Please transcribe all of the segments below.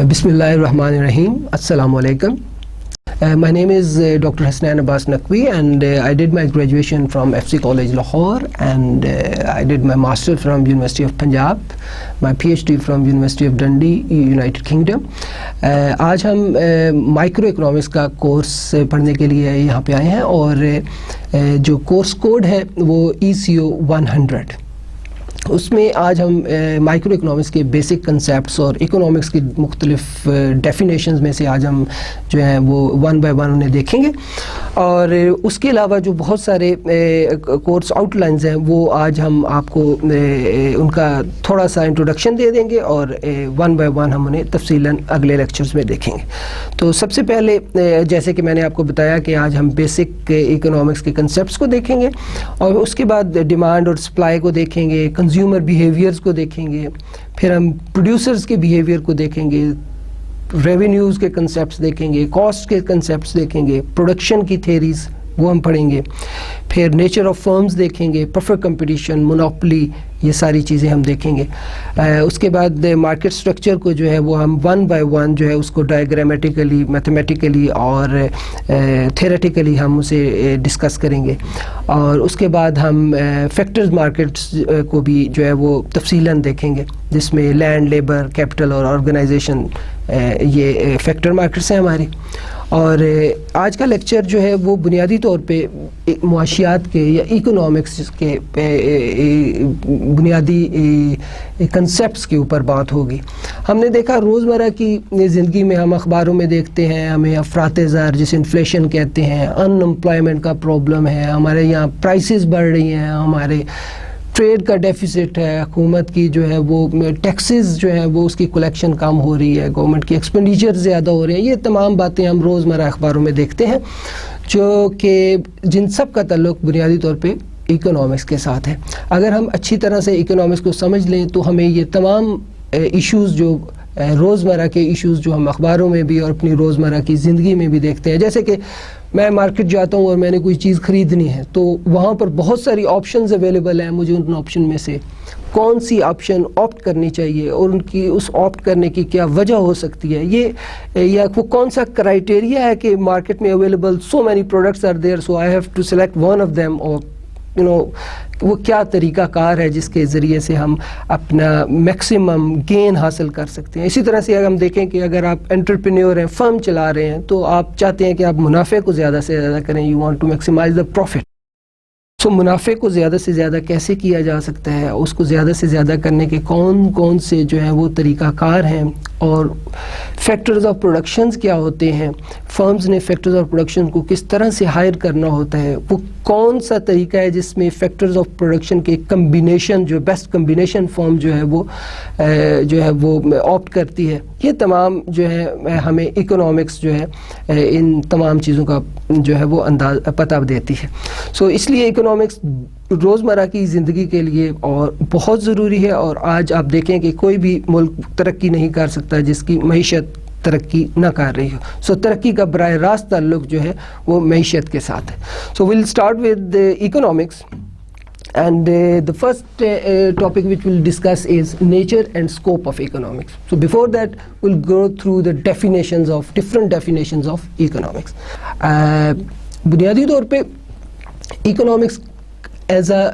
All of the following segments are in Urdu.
Bismillahirrahmanirrahim. Assalamu alaikum. My name is Dr. Hasnain Abbas Naqvi, and I did my graduation from FC College Lahore, and I did my master from University of Punjab, my PhD from University of Dundee, United Kingdom. آج ہم مائکرو اکنامکس کا کورس پڑھنے کے لیے یہاں پہ آئے ہیں، اور جو کورس کوڈ ہے وہ ECO 100. اس میں آج ہم مائکرو اکنامکس کے بیسک کنسیپٹس اور اکنامکس کی مختلف ڈیفینیشنز میں سے آج ہم جو ہیں وہ ون بائی ون انہیں دیکھیں گے، اور اس کے علاوہ جو بہت سارے کورس آؤٹ لائنز ہیں وہ آج ہم آپ کو ان کا تھوڑا سا انٹروڈکشن دے دیں گے، اور ون بائی ون ہم انہیں تفصیلاً اگلے لیکچرز میں دیکھیں گے. تو سب سے پہلے جیسے کہ میں نے آپ کو بتایا کہ آج ہم بیسک اکنامکس کے کنسیپٹس کو دیکھیں گے، اور اس کے بعد ڈیمانڈ اور سپلائی کو دیکھیں گے، کنزیومر بیہیویئرز کو دیکھیں گے، پھر ہم پروڈیوسرز کے بیہیویئر کو دیکھیں گے، ریونیوز کے کنسیپٹس دیکھیں گے، کاسٹ کے کنسیپٹس دیکھیں گے، پروڈکشن کی تھیریز وہ ہم پڑھیں گے، پھر نیچر آف فرمز دیکھیں گے، پرفیکٹ کمپٹیشن، مونوپلی، یہ ساری چیزیں ہم دیکھیں گے. اس کے بعد مارکیٹ سٹرکچر کو جو ہے وہ ہم ون بائی ون جو ہے اس کو ڈائیگرامیٹیکلی، میتھمیٹیکلی اور تھیوریٹیکلی ہم اسے ڈسکس کریں گے، اور اس کے بعد ہم فیکٹرز مارکیٹس کو بھی جو ہے وہ تفصیلاً دیکھیں گے، جس میں لینڈ، لیبر، کیپٹل اور آرگنائزیشن یہ فیکٹر مارکیٹس ہیں ہماری. اور آج کا لیکچر جو ہے وہ بنیادی طور پہ معاشیات کے یا اکنامکس کے بنیادی کنسیپٹس کے اوپر بات ہوگی. ہم نے دیکھا روزمرہ کی زندگی میں ہم اخباروں میں دیکھتے ہیں، ہمیں افراط زر جسے انفلیشن کہتے ہیں، ان امپلائمنٹ کا پرابلم ہے، ہمارے یہاں پرائسز بڑھ رہی ہیں، ہمارے ٹریڈ کا ڈیفیسٹ ہے، حکومت کی جو ہے وہ ٹیکسز جو ہے وہ اس کی کلیکشن کم ہو رہی ہے، گورنمنٹ کی ایکسپینڈیچر زیادہ ہو رہے ہیں. یہ تمام باتیں ہم روزمرہ اخباروں میں دیکھتے ہیں، جو کہ جن سب کا تعلق بنیادی طور پہ اکنامکس کے ساتھ ہے. اگر ہم اچھی طرح سے اکنامکس کو سمجھ لیں تو ہمیں یہ تمام ایشوز جو روزمرہ کے ایشوز جو ہم اخباروں میں بھی اور اپنی روزمرہ کی زندگی میں بھی دیکھتے ہیں، جیسے کہ میں مارکیٹ جاتا ہوں اور میں نے کوئی چیز خریدنی ہے تو وہاں پر بہت ساری آپشنز اویلیبل ہیں، مجھے ان آپشن میں سے کون سی آپشن آپٹ کرنی چاہیے اور ان کی اس آپٹ کرنے کی کیا وجہ ہو سکتی ہے، یہ یا وہ کون سا کرائٹیریا ہے کہ مارکیٹ میں available so many products are there so I have to select one of them, اور وہ کیا طریقہ کار ہے جس کے ذریعے سے ہم اپنا میکسیمم گین حاصل کر سکتے ہیں. اسی طرح سے اگر ہم دیکھیں کہ اگر آپ انٹرپرینیور ہیں، فرم چلا رہے ہیں، تو آپ چاہتے ہیں کہ آپ منافع کو زیادہ سے زیادہ کریں، you want to maximize the profit. So منافع کو زیادہ سے زیادہ کیسے کیا جا سکتا ہے، اس کو زیادہ سے زیادہ کرنے کے کون کون سے جو ہیں وہ طریقہ کار ہیں، اور فیکٹرز آف پروڈکشنز کیا ہوتے ہیں، فرمز نے فیکٹرز آف پروڈکشن کو کس طرح سے ہائر کرنا ہوتا ہے، وہ کون سا طریقہ ہے جس میں فیکٹرز آف پروڈکشن کے کمبینیشن جو بیسٹ کمبینیشن فرم جو ہے وہ آپٹ کرتی ہے. یہ تمام جو ہے ہمیں اکنامکس جو ہے ان تمام چیزوں کا جو ہے وہ انداز پتہ دیتی ہے. سو اس لیے اکنامکس روزمرہ کی زندگی کے لیے اور بہت ضروری ہے، اور آج آپ دیکھیں کہ کوئی بھی ملک ترقی نہیں کر سکتا جس کی معیشت ترقی نہ کر رہی ہو. سو ترقی کا براہ راست تعلق جو ہے وہ معیشت کے ساتھ ہے. So we'll start with economics. And the first topic which we'll discuss is nature and scope of economics. So before that, we'll go through the different definitions of economics. بنیادی طور پہ economics as a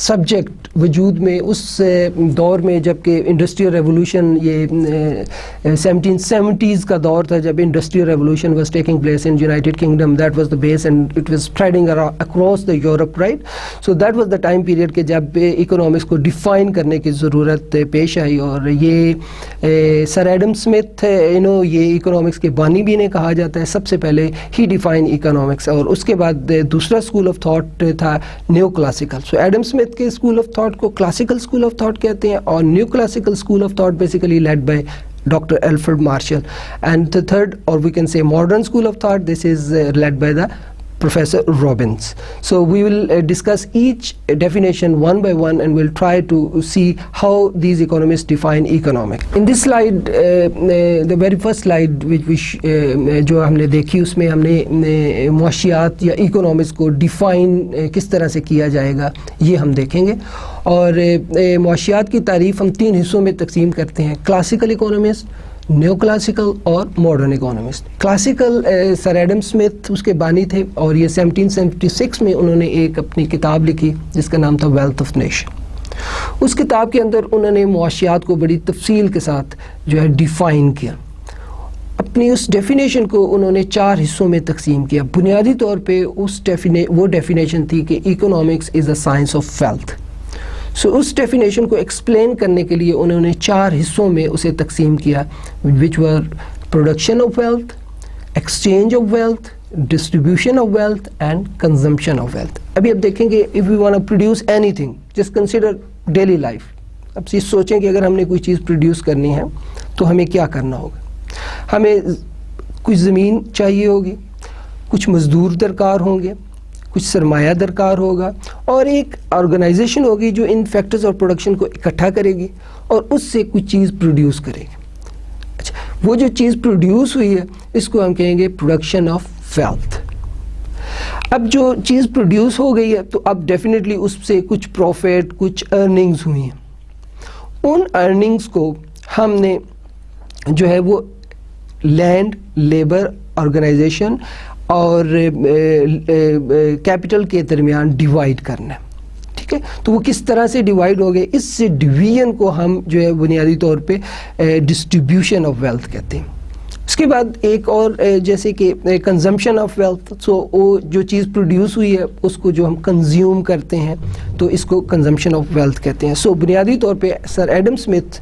subject وجود میں اس دور میں جب کہ انڈسٹریل ریولوشن، یہ 1770s کا دور تھا جب industrial revolution was taking place in United kingdom. That was the base and it was spreading across the Europe, right. So that was the time period کہ جب اکنامکس کو ڈیفائن کرنے کی ضرورت پیش آئی، اور یہ سر ایڈم اسمتھ یہ اکنامکس کے بانی بھی انہیں کہا جاتا ہے. سب سے پہلے ہی ڈیفائن اکنامکس، اور اس کے بعد دوسرا اسکول آف تھاٹ تھا نیو کلاسیکل. سو ایڈم اسمتھ کے اسکول آف تھاٹ کو کلاسیکل اسکول آف تھاٹ کہتے ہیں، اور new classical school of thought basically led by Dr. Alfred Marshall. And the third, or we can say modern school of thought, this is led by the Professor Robbins. So we will discuss each definition one by one, and we'll try to see how these economists define economic. In this slide, the very first slide جو ہم نے دیکھی اس میں ہم نے معاشیات یا اکنامکس کو ڈیفائن کس طرح سے کیا جائے گا یہ ہم دیکھیں گے. اور معاشیات کی تعریف ہم 3 حصوں میں تقسیم کرتے ہیں: کلاسیکل اکانومسٹ، نیو کلاسیکل اور ماڈرن اکانومسٹ. کلاسیکل سر ایڈم اسمتھ اس کے بانی تھے، اور یہ 1776 میں انہوں نے ایک اپنی کتاب لکھی جس کا نام تھا ویلتھ آف نیشن. اس کتاب کے اندر انہوں نے معاشیات کو بڑی تفصیل کے ساتھ جو ہے ڈیفائن کیا. اپنی اس ڈیفینیشن کو انہوں نے 4 حصوں میں تقسیم کیا. بنیادی طور پہ وہ ڈیفینیشن تھی کہ economics is a science of wealth. So اس ڈیفینیشن کو ایکسپلین کرنے کے لیے انہوں نے 4 حصوں میں اسے تقسیم کیا، which are production of wealth, exchange of wealth, distribution of wealth and consumption of wealth. ابھی آپ دیکھیں گے if you want to produce anything just consider daily life. اب یہ سوچیں کہ اگر ہم نے کوئی چیز پروڈیوس کرنی ہے تو ہمیں کیا کرنا ہوگا. ہمیں کچھ زمین چاہیے ہوگی، کچھ مزدور درکار ہوں گے، کچھ سرمایہ درکار ہوگا، اور ایک آرگنائزیشن ہوگی جو ان فیکٹرز اور پروڈکشن کو اکٹھا کرے گی اور اس سے کچھ چیز پروڈیوس کرے گی. اچھا، وہ جو چیز پروڈیوس ہوئی ہے اس کو ہم کہیں گے پروڈکشن آف ویلتھ. اب جو چیز پروڈیوس ہو گئی ہے تو اب ڈیفینیٹلی اس سے کچھ پروفٹ، کچھ ارننگز ہوئی ہیں. ان ارننگز کو ہم نے جو ہے وہ لینڈ، لیبر، آرگنائزیشن اور کیپٹل کے درمیان ڈیوائیڈ کرنا ہے. ٹھیک ہے، تو وہ کس طرح سے ڈیوائیڈ ہو گئے، اس سے ڈویژن کو ہم جو ہے بنیادی طور پہ ڈسٹریبیوشن آف ویلتھ کہتے ہیں. اس کے بعد ایک اور جیسے کہ کنزمپشن آف ویلتھ. سو وہ جو چیز پروڈیوس ہوئی ہے اس کو جو ہم کنزیوم کرتے ہیں تو اس کو کنزمپشن آف ویلتھ کہتے ہیں. سو بنیادی طور پہ سر ایڈم اسمتھ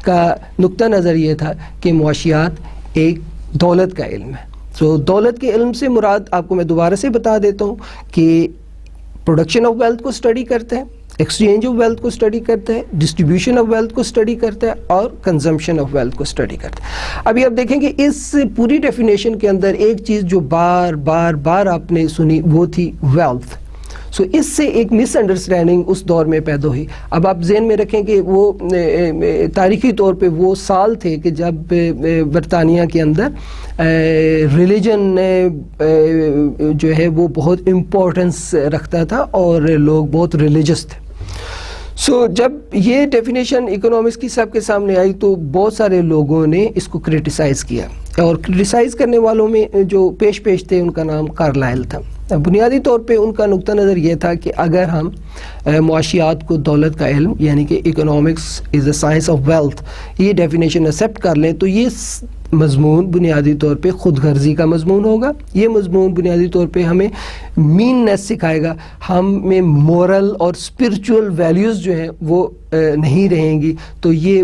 کا نقطہ نظر یہ تھا کہ معاشیات ایک دولت کا علم ہے. سو دولت کے علم سے مراد آپ کو میں دوبارہ سے بتا دیتا ہوں کہ پروڈکشن آف ویلتھ کو اسٹڈی کرتا ہے، ایکسچینج آف ویلتھ کو اسٹڈی کرتا ہے، ڈسٹریبیوشن آف ویلتھ کو اسٹڈی کرتا ہے، اور کنزمپشن آف ویلتھ کو اسٹڈی کرتا ہے. ابھی آپ دیکھیں کہ اس پوری ڈیفینیشن کے اندر ایک چیز جو بار بار بار آپ نے سنی وہ تھی ویلتھ. سو اس سے ایک مس انڈرسٹینڈنگ اس دور میں پیدا ہوئی. اب آپ ذہن میں رکھیں کہ وہ تاریخی طور پہ وہ سال تھے کہ جب برطانیہ کے اندر ریلیجن جو ہے وہ بہت امپورٹنس رکھتا تھا اور لوگ بہت ریلیجس تھے. سو جب یہ ڈیفینیشن اکنامکس کی سب کے سامنے آئی تو بہت سارے لوگوں نے اس کو کرٹیسائز کیا، اور کرٹیسائز کرنے والوں میں جو پیش تھے ان کا نام کارلائل تھا. بنیادی طور پہ ان کا نقطہ نظر یہ تھا کہ اگر ہم معاشیات کو دولت کا علم یعنی کہ economics is a science of wealth یہ ڈیفینیشن ایکسیپٹ کر لیں تو یہ مضمون بنیادی طور پہ خود غرضی کا مضمون ہوگا. یہ مضمون بنیادی طور پہ ہمیں میننیس سکھائے گا، ہمیں مورل اور اسپرچول ویلیوز جو ہیں وہ نہیں رہیں گی. تو یہ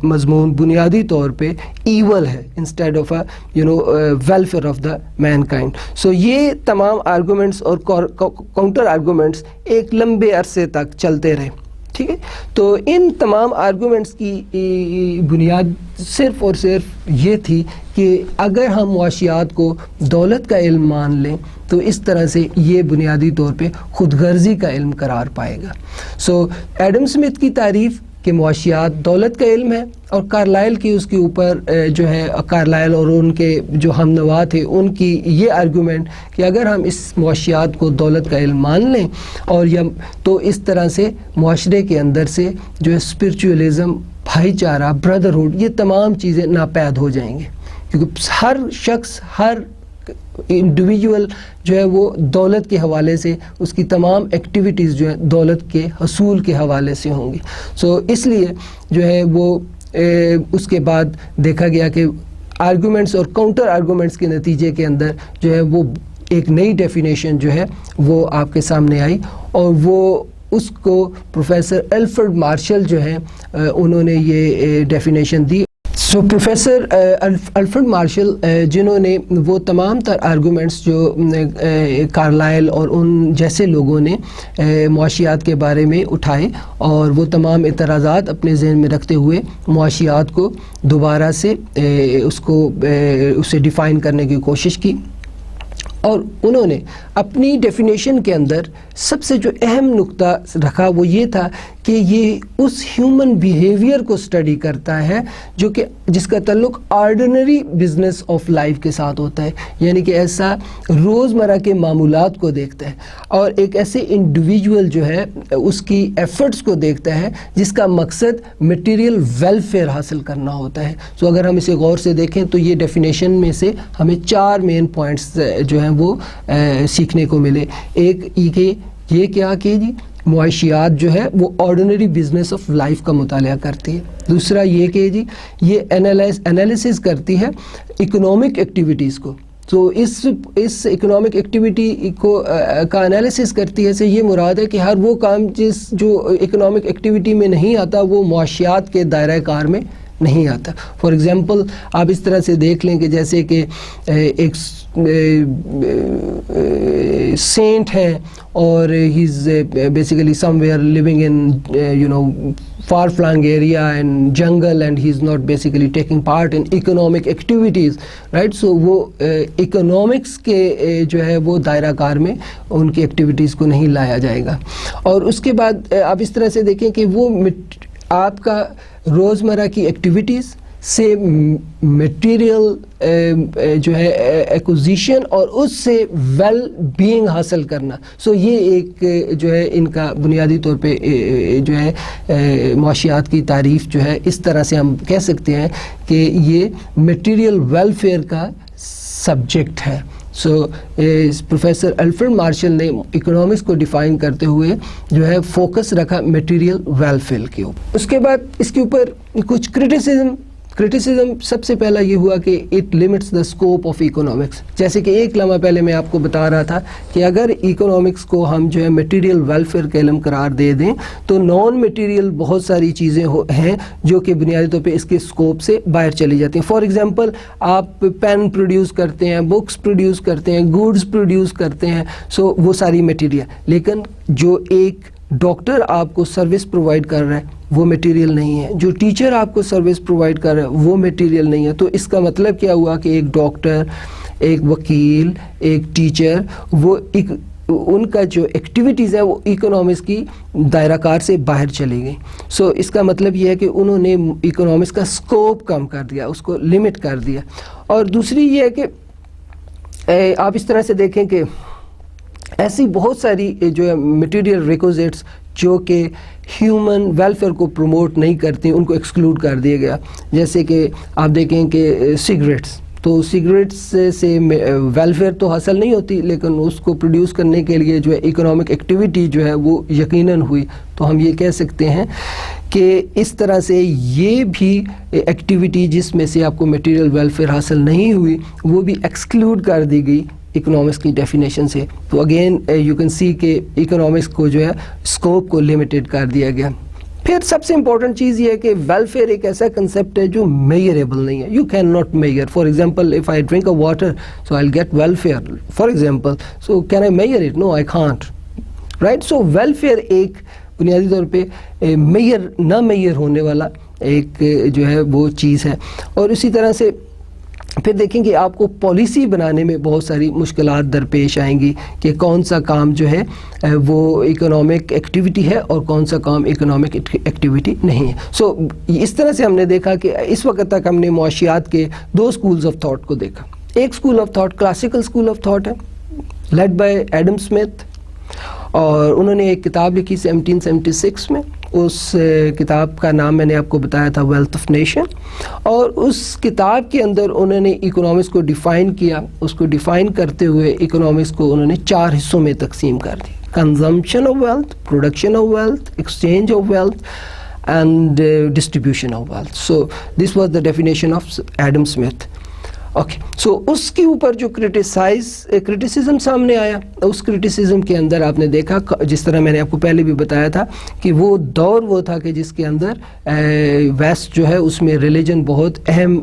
مضمون بنیادی طور پہ ایول ہے instead of welfare of the mankind. So یہ تمام آرگومنٹس اور کاؤنٹر آرگومنٹس ایک لمبے عرصے تک چلتے رہے. ٹھیک ہے، تو ان تمام آرگومنٹس کی بنیاد صرف اور صرف یہ تھی کہ اگر ہم معاشیات کو دولت کا علم مان لیں تو اس طرح سے یہ بنیادی طور پہ خود غرضی کا علم قرار پائے گا. سو ایڈم اسمتھ کی تعریف کہ معاشیات دولت کا علم ہے، اور کارلائل کی اس کے اوپر جو ہے کارلائل اور ان کے جو ہم نوا تھے ان کی یہ آرگومنٹ کہ اگر ہم اس معاشیات کو دولت کا علم مان لیں اور تو اس طرح سے معاشرے کے اندر سے جو ہے اسپرچولیزم، بھائی چارہ، بردرہڈ، یہ تمام چیزیں ناپید ہو جائیں گے، کیونکہ ہر شخص، ہر انڈیویجول جو ہے وہ دولت کے حوالے سے اس کی تمام ایکٹیویٹیز جو ہیں دولت کے حصول کے حوالے سے ہوں گی. سو اس لیے جو ہے وہ اس کے بعد دیکھا گیا کہ آرگومنٹس اور کاؤنٹر آرگومنٹس کے نتیجے کے اندر جو ہے وہ ایک نئی ڈیفینیشن جو ہے وہ آپ کے سامنے آئی، اور وہ اس کو پروفیسر الفریڈ مارشل جو ہیں انہوں نے یہ ڈیفینیشن دی. سو پروفیسر الفریڈ مارشل جنہوں نے وہ تمام تر آرگومنٹس جو کارلائل اور ان جیسے لوگوں نے معاشیات کے بارے میں اٹھائے اور وہ تمام اعتراضات اپنے ذہن میں رکھتے ہوئے معاشیات کو دوبارہ سے اسے ڈیفائن کرنے کی کوشش کی. اور انہوں نے اپنی ڈیفینیشن کے اندر سب سے جو اہم نقطہ رکھا وہ یہ تھا کہ یہ اس ہیومن بیہیویئر کو اسٹڈی کرتا ہے جو کہ جس کا تعلق آرڈنری بزنس آف لائف کے ساتھ ہوتا ہے، یعنی کہ ایسا روزمرہ کے معمولات کو دیکھتا ہے اور ایک ایسے انڈیویجول جو ہے اس کی ایفرٹس کو دیکھتا ہے جس کا مقصد میٹیریل ویلفیئر حاصل کرنا ہوتا ہے۔ سو اگر ہم اسے غور سے دیکھیں تو یہ ڈیفینیشن میں سے ہمیں 4 مین پوائنٹس جو ہیں وہ سیکھنے کو ملے۔ ایک یہ کیا کہ جی معاشیات جو ہے وہ آرڈنری بزنس آف لائف کا مطالعہ کرتی ہے۔ دوسرا یہ کہ جی یہ انالیسس کرتی ہے اکنامک ایکٹیویٹیز کو، تو اس اکنامک ایکٹیویٹی کا انالیسس کرتی ہے سے یہ مراد ہے کہ ہر وہ کام جو اکنامک ایکٹیویٹی میں نہیں آتا وہ معاشیات کے دائرہ کار میں نہیں آتا۔ فار ایگزامپل آپ اس طرح سے دیکھ لیں کہ جیسے کہ ایک سینٹ ہے اور he is basically somewhere living in far flung area and jungle and he is not basically taking part in economic activities, right? So وہ economics کے جو ہے وہ دائرہ کار میں ان کی ایکٹیویٹیز کو نہیں لایا جائے گا۔ اور اس کے بعد آپ اس طرح سے دیکھیں کہ وہ آپ کا روزمرہ کی ایکٹیویٹیز سے میٹیریل جو ہے ایکوزیشن اور اس سے ویل بینگ حاصل کرنا، سو یہ ایک جو ہے ان کا بنیادی طور پہ جو ہے معاشیات کی تعریف جو ہے اس طرح سے ہم کہہ سکتے ہیں کہ یہ میٹیریل ویلفیئر کا سبجیکٹ ہے۔ سو پروفیسر الفریڈ مارشل نے اکنامکس کو ڈیفائن کرتے ہوئے جو ہے فوکس رکھا میٹیریل ویلفیئر کے اوپر۔ اس کے بعد اس کے اوپر کچھ کرٹیسزم سب سے پہلا یہ ہوا کہ it limits the scope of economics, جیسے کہ ایک لمحہ پہلے میں آپ کو بتا رہا تھا کہ اگر اکنامکس کو ہم جو ہے میٹیریل ویلفیئر کا علم قرار دے دیں تو نان میٹیریل بہت ساری چیزیں ہیں جو کہ بنیادی طور پہ اس کے اسکوپ سے باہر چلی جاتی ہیں۔ فار ایگزامپل آپ پین پروڈیوس کرتے ہیں، بکس پروڈیوس کرتے ہیں، گوڈز پروڈیوس کرتے ہیں، سو وہ ساری میٹیریل، لیکن جو ایک ڈاکٹر آپ کو سروس پرووائڈ کر رہا ہے وہ میٹیریل نہیں ہے، جو ٹیچر آپ کو سروس پرووائڈ کر رہا ہے وہ میٹیریل نہیں ہے۔ تو اس کا مطلب کیا ہوا کہ ایک ڈاکٹر، ایک وکیل، ایک ٹیچر، وہ ان کا جو ایکٹیویٹیز ہے وہ اکنامکس کی دائرہ کار سے باہر چلی گئی۔ سو اس کا مطلب یہ ہے کہ انہوں نے اکنامکس کا اسکوپ کم کر دیا، اس کو لمٹ کر دیا۔ اور دوسری یہ ہے کہ آپ اس طرح سے دیکھیں کہ ایسی بہت ساری جو ہے میٹیریل ریکوزٹس جو کہ ہیومن ویلفیئر کو پروموٹ نہیں کرتی ان کو ایکسکلوڈ کر دیا گیا، جیسے کہ آپ دیکھیں کہ سگریٹس، تو سگریٹس سے ویلفیئر تو حاصل نہیں ہوتی لیکن اس کو پروڈیوس کرنے کے لیے جو ہے اکنامک ایکٹیویٹی جو ہے وہ یقیناً ہوئی، تو ہم یہ کہہ سکتے ہیں کہ اس طرح سے یہ بھی ایکٹیویٹی جس میں سے آپ کو میٹیریل ویلفیئر حاصل نہیں ہوئی وہ بھی ایکسکلوڈ کر دی گئی اکنامکس کی ڈیفینیشن سے۔ تو اگین یو کین سی کہ اکنامکس کو جو ہے اسکوپ کو لمیٹڈ کر دیا گیا۔ پھر سب سے امپورٹنٹ چیز یہ ہے کہ ویلفیئر ایک ایسا کنسیپٹ ہے جو میئریبل نہیں ہے، you can not measure. For example if I drink a water so I will get welfare for example, so can I measure it? No I can't, right? So welfare ایک بنیادی طور پہ نہ میئر ہونے والا ایک جو ہے وہ چیز ہے۔ اور اسی طرح سے پھر دیکھیں کہ آپ کو پالیسی بنانے میں بہت ساری مشکلات درپیش آئیں گی کہ کون سا کام جو ہے وہ اکنامک ایکٹیویٹی ہے اور کون سا کام اکنامک ایکٹیویٹی نہیں ہے۔ سو اس طرح سے ہم نے دیکھا کہ اس وقت تک ہم نے معاشیات کے 2 سکولز آف تھاٹ کو دیکھا۔ ایک school of thought classical school of thought ہے لیڈ بائی ایڈم اسمتھ، اور انہوں نے ایک کتاب لکھی 1776 میں، اس کتاب کا نام میں نے آپ کو بتایا تھا ویلتھ آف نیشن، اور اس کتاب کے اندر انہوں نے اکنامکس کو ڈیفائن کیا۔ اس کو ڈیفائن کرتے ہوئے اکنامکس کو انہوں نے 4 حصوں میں تقسیم کر دی: consumption of wealth, production of wealth, exchange of wealth and distribution of wealth. So this was the definition of Adam Smith. Okay, so اس کے اوپر جو کرٹیسزم سامنے آیا، اس کرٹیسزم کے اندر آپ نے دیکھا جس طرح میں نے آپ کو پہلے بھی بتایا تھا کہ وہ دور وہ تھا کہ جس کے اندر ویسٹ جو ہے اس میں ریلیجن بہت اہم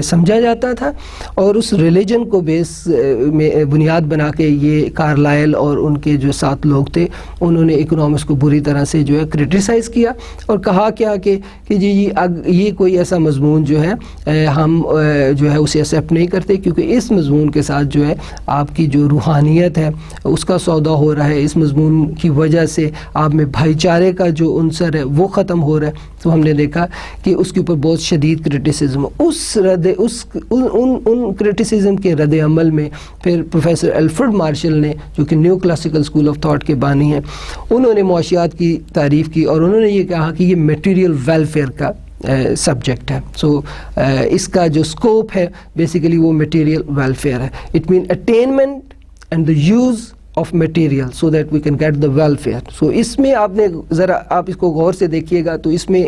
سمجھا جاتا تھا، اور اس ریلیجن کو بیس میں بنیاد بنا کے یہ کارلائل اور ان کے جو 7 لوگ تھے انہوں نے اکنامکس کو بری طرح سے جو ہے کرٹیسائز کیا اور کہا کیا کہ جی یہ کوئی ایسا مضمون جو ہے ہم جو ہے اسے ایکسیپٹ ایکسیپٹ نہیں کرتے، کیونکہ اس مضمون کے ساتھ جو ہے آپ کی جو روحانیت ہے اس کا سودا ہو رہا ہے، اس مضمون کی وجہ سے آپ میں بھائی چارے کا جو عنصر ہے وہ ختم ہو رہا ہے. تو ہم نے دیکھا کہ اس کے اوپر بہت شدید کرٹیسزم، ان کرٹیسزم کے رد عمل میں پھر پروفیسر الفریڈ مارشل نے، جو کہ new classical school of thought کے بانی ہیں، انہوں نے معاشیات کی تعریف کی اور انہوں نے یہ کہا کہ یہ میٹیریل ویلفیئر کا سبجیکٹ ہے. سو اس کا جو اسکوپ ہے بیسیکلی وہ میٹیریل ویلفیئر ہے. It mean attainment and the use of material so that we can get the welfare. So اس میں آپ نے ذرا آپ اس کو غور سے دیکھیے گا تو اس میں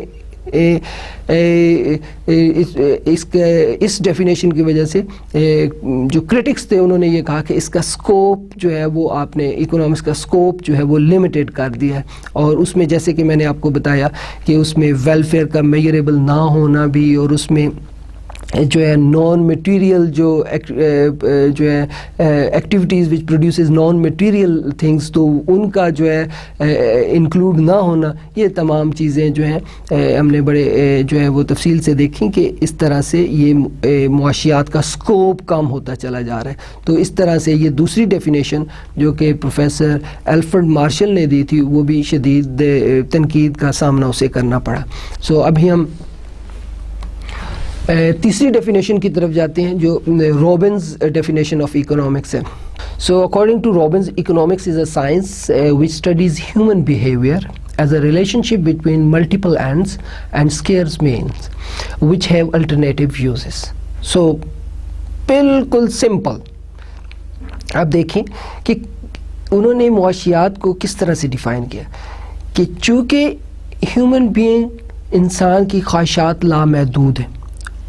اس ڈیفینیشن کی وجہ سے جو کرٹکس تھے انہوں نے یہ کہا کہ اس کا سکوپ جو ہے وہ آپ نے اکنامکس کا سکوپ جو ہے وہ لمیٹڈ کر دیا ہے. اور اس میں جیسے کہ میں نے آپ کو بتایا کہ اس میں ویلفیئر کا میجریبل نہ ہونا بھی، اور اس میں جو ہے نان میٹیریل جو ہے activities which produces non material things, تو ان کا جو ہے انکلوڈ نہ ہونا، یہ تمام چیزیں جو ہیں ہم نے بڑے جو ہے وہ تفصیل سے دیکھیں کہ اس طرح سے یہ معاشیات کا سکوپ کم ہوتا چلا جا رہا ہے. تو اس طرح سے یہ دوسری ڈیفینیشن جو کہ پروفیسر الفریڈ مارشل نے دی تھی وہ بھی شدید تنقید کا سامنا اسے کرنا پڑا. سو ابھی ہم تیسری ڈیفینیشن کی طرف جاتے ہیں جو رابنز ڈیفینیشن آف اکنامکس ہے. So according to Robbins, economics is a science which studies human behaviour as a relationship between multiple ends and scarce means which have alternative uses. So بالکل سمپل آپ دیکھیں کہ انہوں نے معاشیات کو کس طرح سے ڈیفائن کیا کہ چونکہ ہیومن بینگ انسان کی خواہشات لامحدود ہیں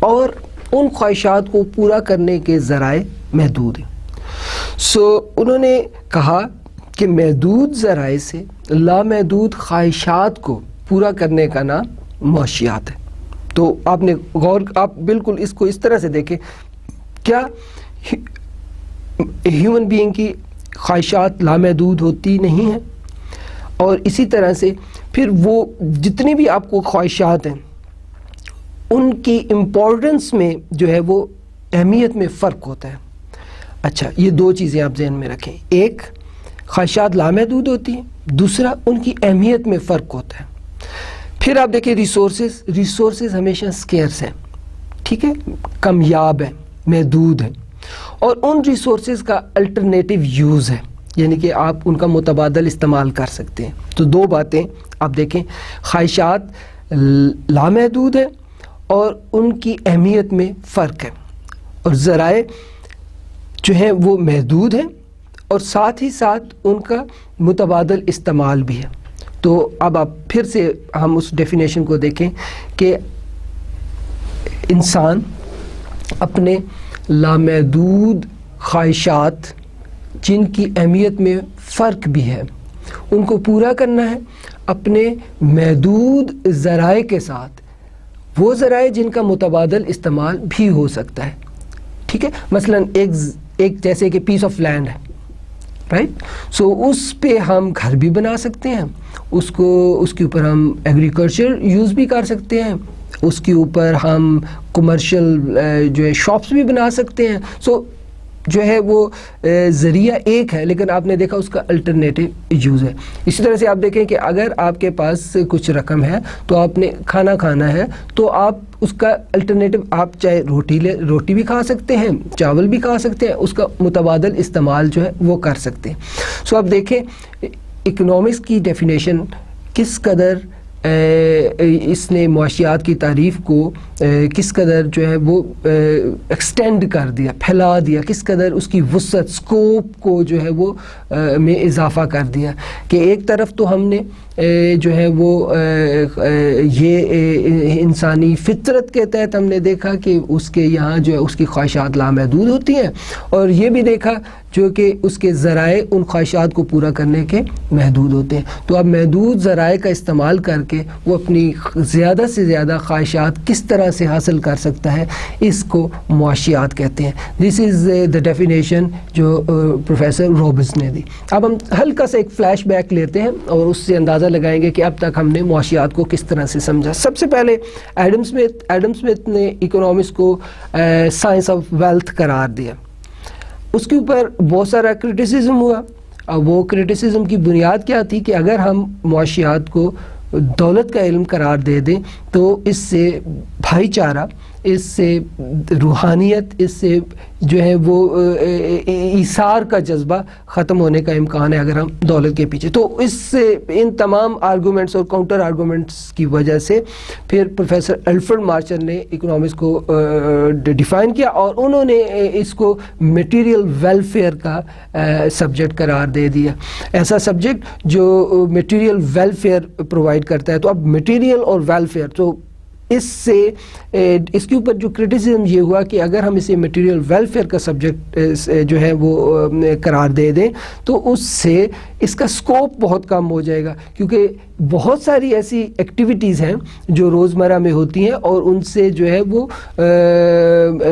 اور ان خواہشات کو پورا کرنے کے ذرائع محدود ہیں. سو انہوں نے کہا کہ محدود ذرائع سے لامحدود خواہشات کو پورا کرنے کا نام معاشیات ہے. تو آپ نے آپ بالکل اس کو اس طرح سے دیکھیں، کیا ہیومن بینگ کی خواہشات لامحدود ہوتی نہیں ہیں؟ اور اسی طرح سے پھر وہ جتنی بھی آپ کو خواہشات ہیں ان کی امپورٹنس میں جو ہے وہ اہمیت میں فرق ہوتا ہے. اچھا، یہ دو چیزیں آپ ذہن میں رکھیں، ایک خواہشات لامحدود ہوتی ہیں، دوسرا ان کی اہمیت میں فرق ہوتا ہے. پھر آپ دیکھیں ریسورسز ہمیشہ سکیئرس ہیں، ٹھیک ہے، کمیاب ہیں، محدود ہیں، اور ان ریسورسز کا الٹرنیٹیو یوز ہے، یعنی کہ آپ ان کا متبادل استعمال کر سکتے ہیں. تو دو باتیں آپ دیکھیں، خواہشات لامحدود ہیں اور ان کی اہمیت میں فرق ہے، اور ذرائع جو ہیں وہ محدود ہیں اور ساتھ ہی ساتھ ان کا متبادل استعمال بھی ہے. تو اب آپ پھر سے ہم اس ڈیفینیشن کو دیکھیں کہ انسان اپنے لامحدود خواہشات جن کی اہمیت میں فرق بھی ہے ان کو پورا کرنا ہے اپنے محدود ذرائع کے ساتھ، وہ ذرائع جن کا متبادل استعمال بھی ہو سکتا ہے. ٹھیک ہے، مثلا ایک جیسے کہ پیس آف لینڈ ہے، رائٹ، سو اس پہ ہم گھر بھی بنا سکتے ہیں، اس کے اوپر ہم ایگریکلچر یوز بھی کر سکتے ہیں، اس کے اوپر ہم کمرشل جو ہے شاپس بھی بنا سکتے ہیں. سو جو ہے وہ ذریعہ ایک ہے، لیکن آپ نے دیکھا اس کا الٹرنیٹیو یوز ہے. اسی طرح سے آپ دیکھیں کہ اگر آپ کے پاس کچھ رقم ہے تو آپ نے کھانا کھانا ہے تو آپ اس کا الٹرنیٹیو، آپ چاہے روٹی بھی کھا سکتے ہیں، چاول بھی کھا سکتے ہیں، اس کا متبادل استعمال جو ہے وہ کر سکتے ہیں. سو آپ دیکھیں اکنامکس کی ڈیفینیشن کس قدر اس نے معاشیات کی تعریف کو کس قدر جو ہے وہ ایکسٹینڈ کر دیا، پھیلا دیا، کس قدر اس کی وسعت، سکوپ کو جو ہے وہ میں اضافہ کر دیا کہ ایک طرف تو ہم نے جو ہے وہ یہ انسانی فطرت کے تحت ہم نے دیکھا کہ اس کے یہاں جو ہے اس کی خواہشات لامحدود ہوتی ہیں، اور یہ بھی دیکھا جو کہ اس کے ذرائع ان خواہشات کو پورا کرنے کے محدود ہوتے ہیں. تو اب محدود ذرائع کا استعمال کر کے وہ اپنی زیادہ سے زیادہ خواہشات کس طرح طرح سے حاصل کر سکتا ہے، اس کو معاشیات کہتے ہیں. دس از دا ڈیفینیشن جو پروفیسر رابنس نے دی. اب ہم ہلکا سا ایک فلیش بیک لیتے ہیں اور اس سے اندازہ لگائیں گے کہ اب تک ہم نے معاشیات کو کس طرح سے سمجھا. سب سے پہلے ایڈم اسمتھ نے اکنامکس کو سائنس آف ویلتھ قرار دیا. اس کے اوپر بہت سارا کرٹیسزم ہوا. وہ کرٹیسزم کی بنیاد کیا تھی کہ اگر ہم معاشیات کو دولت کا علم قرار دے دیں تو اس سے بھائی چارہ، اس سے روحانیت، اس سے جو ہے وہ ایثار کا جذبہ ختم ہونے کا امکان ہے اگر ہم دولت کے پیچھے. تو اس سے ان تمام آرگومنٹس اور کاؤنٹر آرگومنٹس کی وجہ سے پھر پروفیسر الفریڈ مارشل نے اکنامکس کو ڈیفائن کیا اور انہوں نے اس کو میٹیریل ویلفیئر کا سبجیکٹ قرار دے دیا. ایسا سبجیکٹ جو میٹیریل ویلفیئر پرووائڈ کرتا ہے. تو اب میٹیریل اور ویلفیئر، تو اس سے اس کے اوپر جو کرٹیسزم یہ ہوا کہ اگر ہم اسے میٹیریل ویلفیئر کا سبجیکٹ جو ہے وہ قرار دے دیں تو اس سے اس کا سکوپ بہت کم ہو جائے گا، کیونکہ بہت ساری ایسی ایکٹیویٹیز ہیں جو روزمرہ میں ہوتی ہیں اور ان سے جو ہے وہ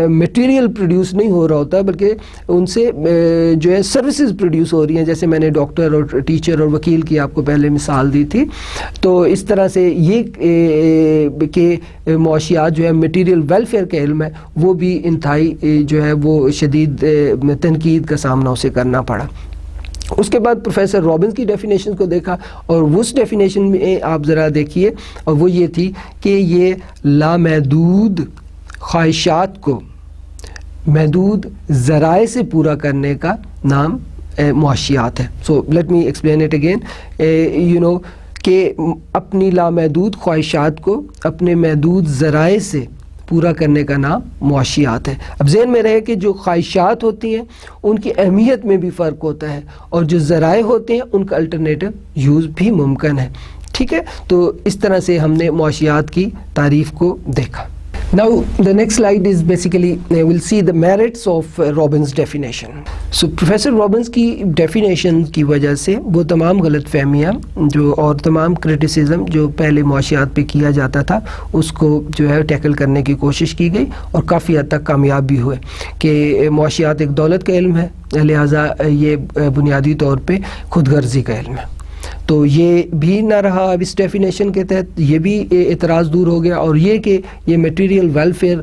میٹیریل پروڈیوس نہیں ہو رہا ہوتا بلکہ ان سے جو ہے سروسز پروڈیوس ہو رہی ہیں. جیسے میں نے ڈاکٹر اور ٹیچر اور وکیل کی آپ کو پہلے مثال دی تھی. تو اس طرح سے یہ کہ معاشیات جو ہے میٹیریل ویلفیئر کا علم ہے وہ بھی انتہائی جو ہے وہ شدید تنقید کا سامنا اسے کرنا پڑا. اس کے بعد پروفیسر رابنس کی ڈیفینیشن کو دیکھا اور اس ڈیفینیشن میں آپ ذرا دیکھیے، اور وہ یہ تھی کہ یہ لامحدود خواہشات کو محدود ذرائع سے پورا کرنے کا نام معاشیات ہے. So let me explain it again. کہ اپنی لامحدود خواہشات کو اپنے محدود ذرائع سے پورا کرنے کا نام معاشیات ہے. اب ذہن میں رہے کہ جو خواہشات ہوتی ہیں ان کی اہمیت میں بھی فرق ہوتا ہے اور جو ذرائع ہوتے ہیں ان کا الٹرنیٹو یوز بھی ممکن ہے. ٹھیک ہے، تو اس طرح سے ہم نے معاشیات کی تعریف کو دیکھا. Now the next slide is basically we'll see the merits of Robbins definition. So Professor Robbins کی definition کی وجہ سے وہ تمام غلط فہمیاں جو اور تمام criticism جو پہلے معاشیات پہ کیا جاتا تھا اس کو جو ہے ٹیکل کرنے کی کوشش کی گئی اور کافی حد تک کامیاب بھی ہوئے کہ معاشیات ایک دولت کا علم ہے، لہٰذا یہ بنیادی طور پہ خود غرضی کا علم ہے. تو یہ بھی نہ رہا اب اس ڈیفینیشن کے تحت، یہ بھی اعتراض دور ہو گیا. اور یہ کہ یہ میٹیریل ویلفیئر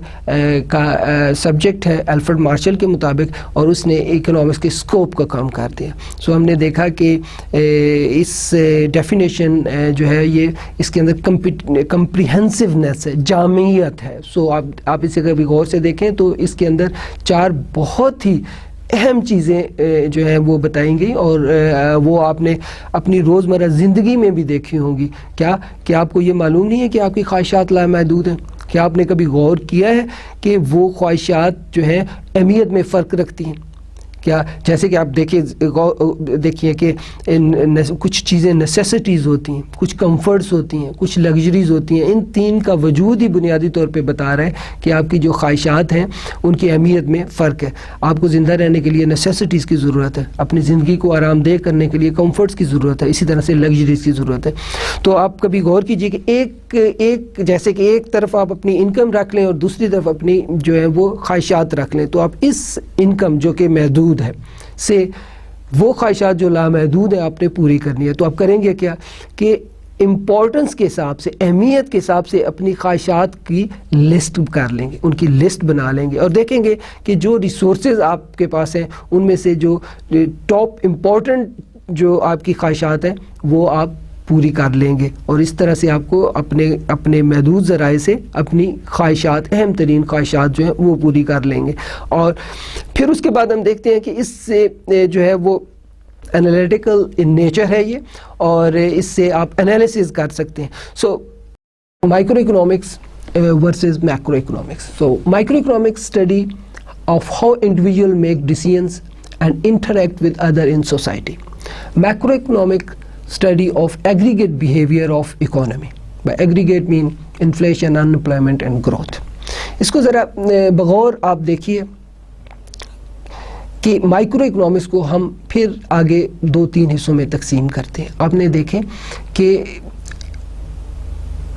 کا سبجیکٹ ہے الفریڈ مارشل کے مطابق اور اس نے اکنامکس کے اسکوپ کا کام کر دیا. سو ہم نے دیکھا کہ اس ڈیفینیشن جو ہے یہ اس کے اندر کمپریہنسونیس ہے، جامعیت ہے. سو آپ اسے کبھی غور سے دیکھیں تو اس کے اندر 4 بہت ہی اہم چیزیں جو ہیں وہ بتائیں گئی اور وہ آپ نے اپنی روزمرہ زندگی میں بھی دیکھی ہوں گی. کیا کہ آپ کو یہ معلوم نہیں ہے کہ آپ کی خواہشات لامحدود ہیں؟ کیا آپ نے کبھی غور کیا ہے کہ وہ خواہشات جو ہیں اہمیت میں فرق رکھتی ہیں؟ کیا جیسے کہ آپ دیکھیے کہ کچھ چیزیں نیسیسٹیز ہوتی ہیں، کچھ کمفرٹس ہوتی ہیں، کچھ لگژریز ہوتی ہیں. ان 3 کا وجود ہی بنیادی طور پہ بتا رہا ہے کہ آپ کی جو خواہشات ہیں ان کی اہمیت میں فرق ہے. آپ کو زندہ رہنے کے لیے نیسیسٹیز کی ضرورت ہے، اپنی زندگی کو آرام دہ کرنے کے لیے کمفرٹس کی ضرورت ہے، اسی طرح سے لگژریز کی ضرورت ہے. تو آپ کبھی غور کیجئے کہ ایک جیسے کہ ایک طرف آپ اپنی انکم رکھ لیں اور دوسری طرف اپنی جو ہے وہ خواہشات رکھ لیں، تو آپ اس انکم جو کہ محدود ہے سے وہ خواہشات جو لامحدود ہیں آپ نے پوری کرنی ہے. تو آپ کریں گے کیا کہ امپورٹنس کے حساب سے، اہمیت کے حساب سے اپنی خواہشات کی لسٹ کر لیں گے، ان کی لسٹ بنا لیں گے اور دیکھیں گے کہ جو ریسورسز آپ کے پاس ہیں ان میں سے جو ٹاپ امپورٹنٹ جو آپ کی خواہشات ہیں وہ آپ پوری کر لیں گے. اور اس طرح سے آپ کو اپنے محدود ذرائع سے اپنی خواہشات، اہم ترین خواہشات جو ہیں وہ پوری کر لیں گے. اور پھر اس کے بعد ہم دیکھتے ہیں کہ اس سے جو ہے وہ انالیٹیکل ان نیچر ہے یہ، اور اس سے آپ انالیسز کر سکتے ہیں. So micro economics versus macro economics. So micro economics study of how individual make decisions and interact with other in society. Macro economic study of aggregate behavior of economy. By aggregate mean inflation, unemployment and growth. اس کو ذرا بغور آپ دیکھیے کہ مائکرو اکنامکس کو ہم پھر آگے 2-3 حصوں میں تقسیم کرتے ہیں. آپ نے دیکھیں کہ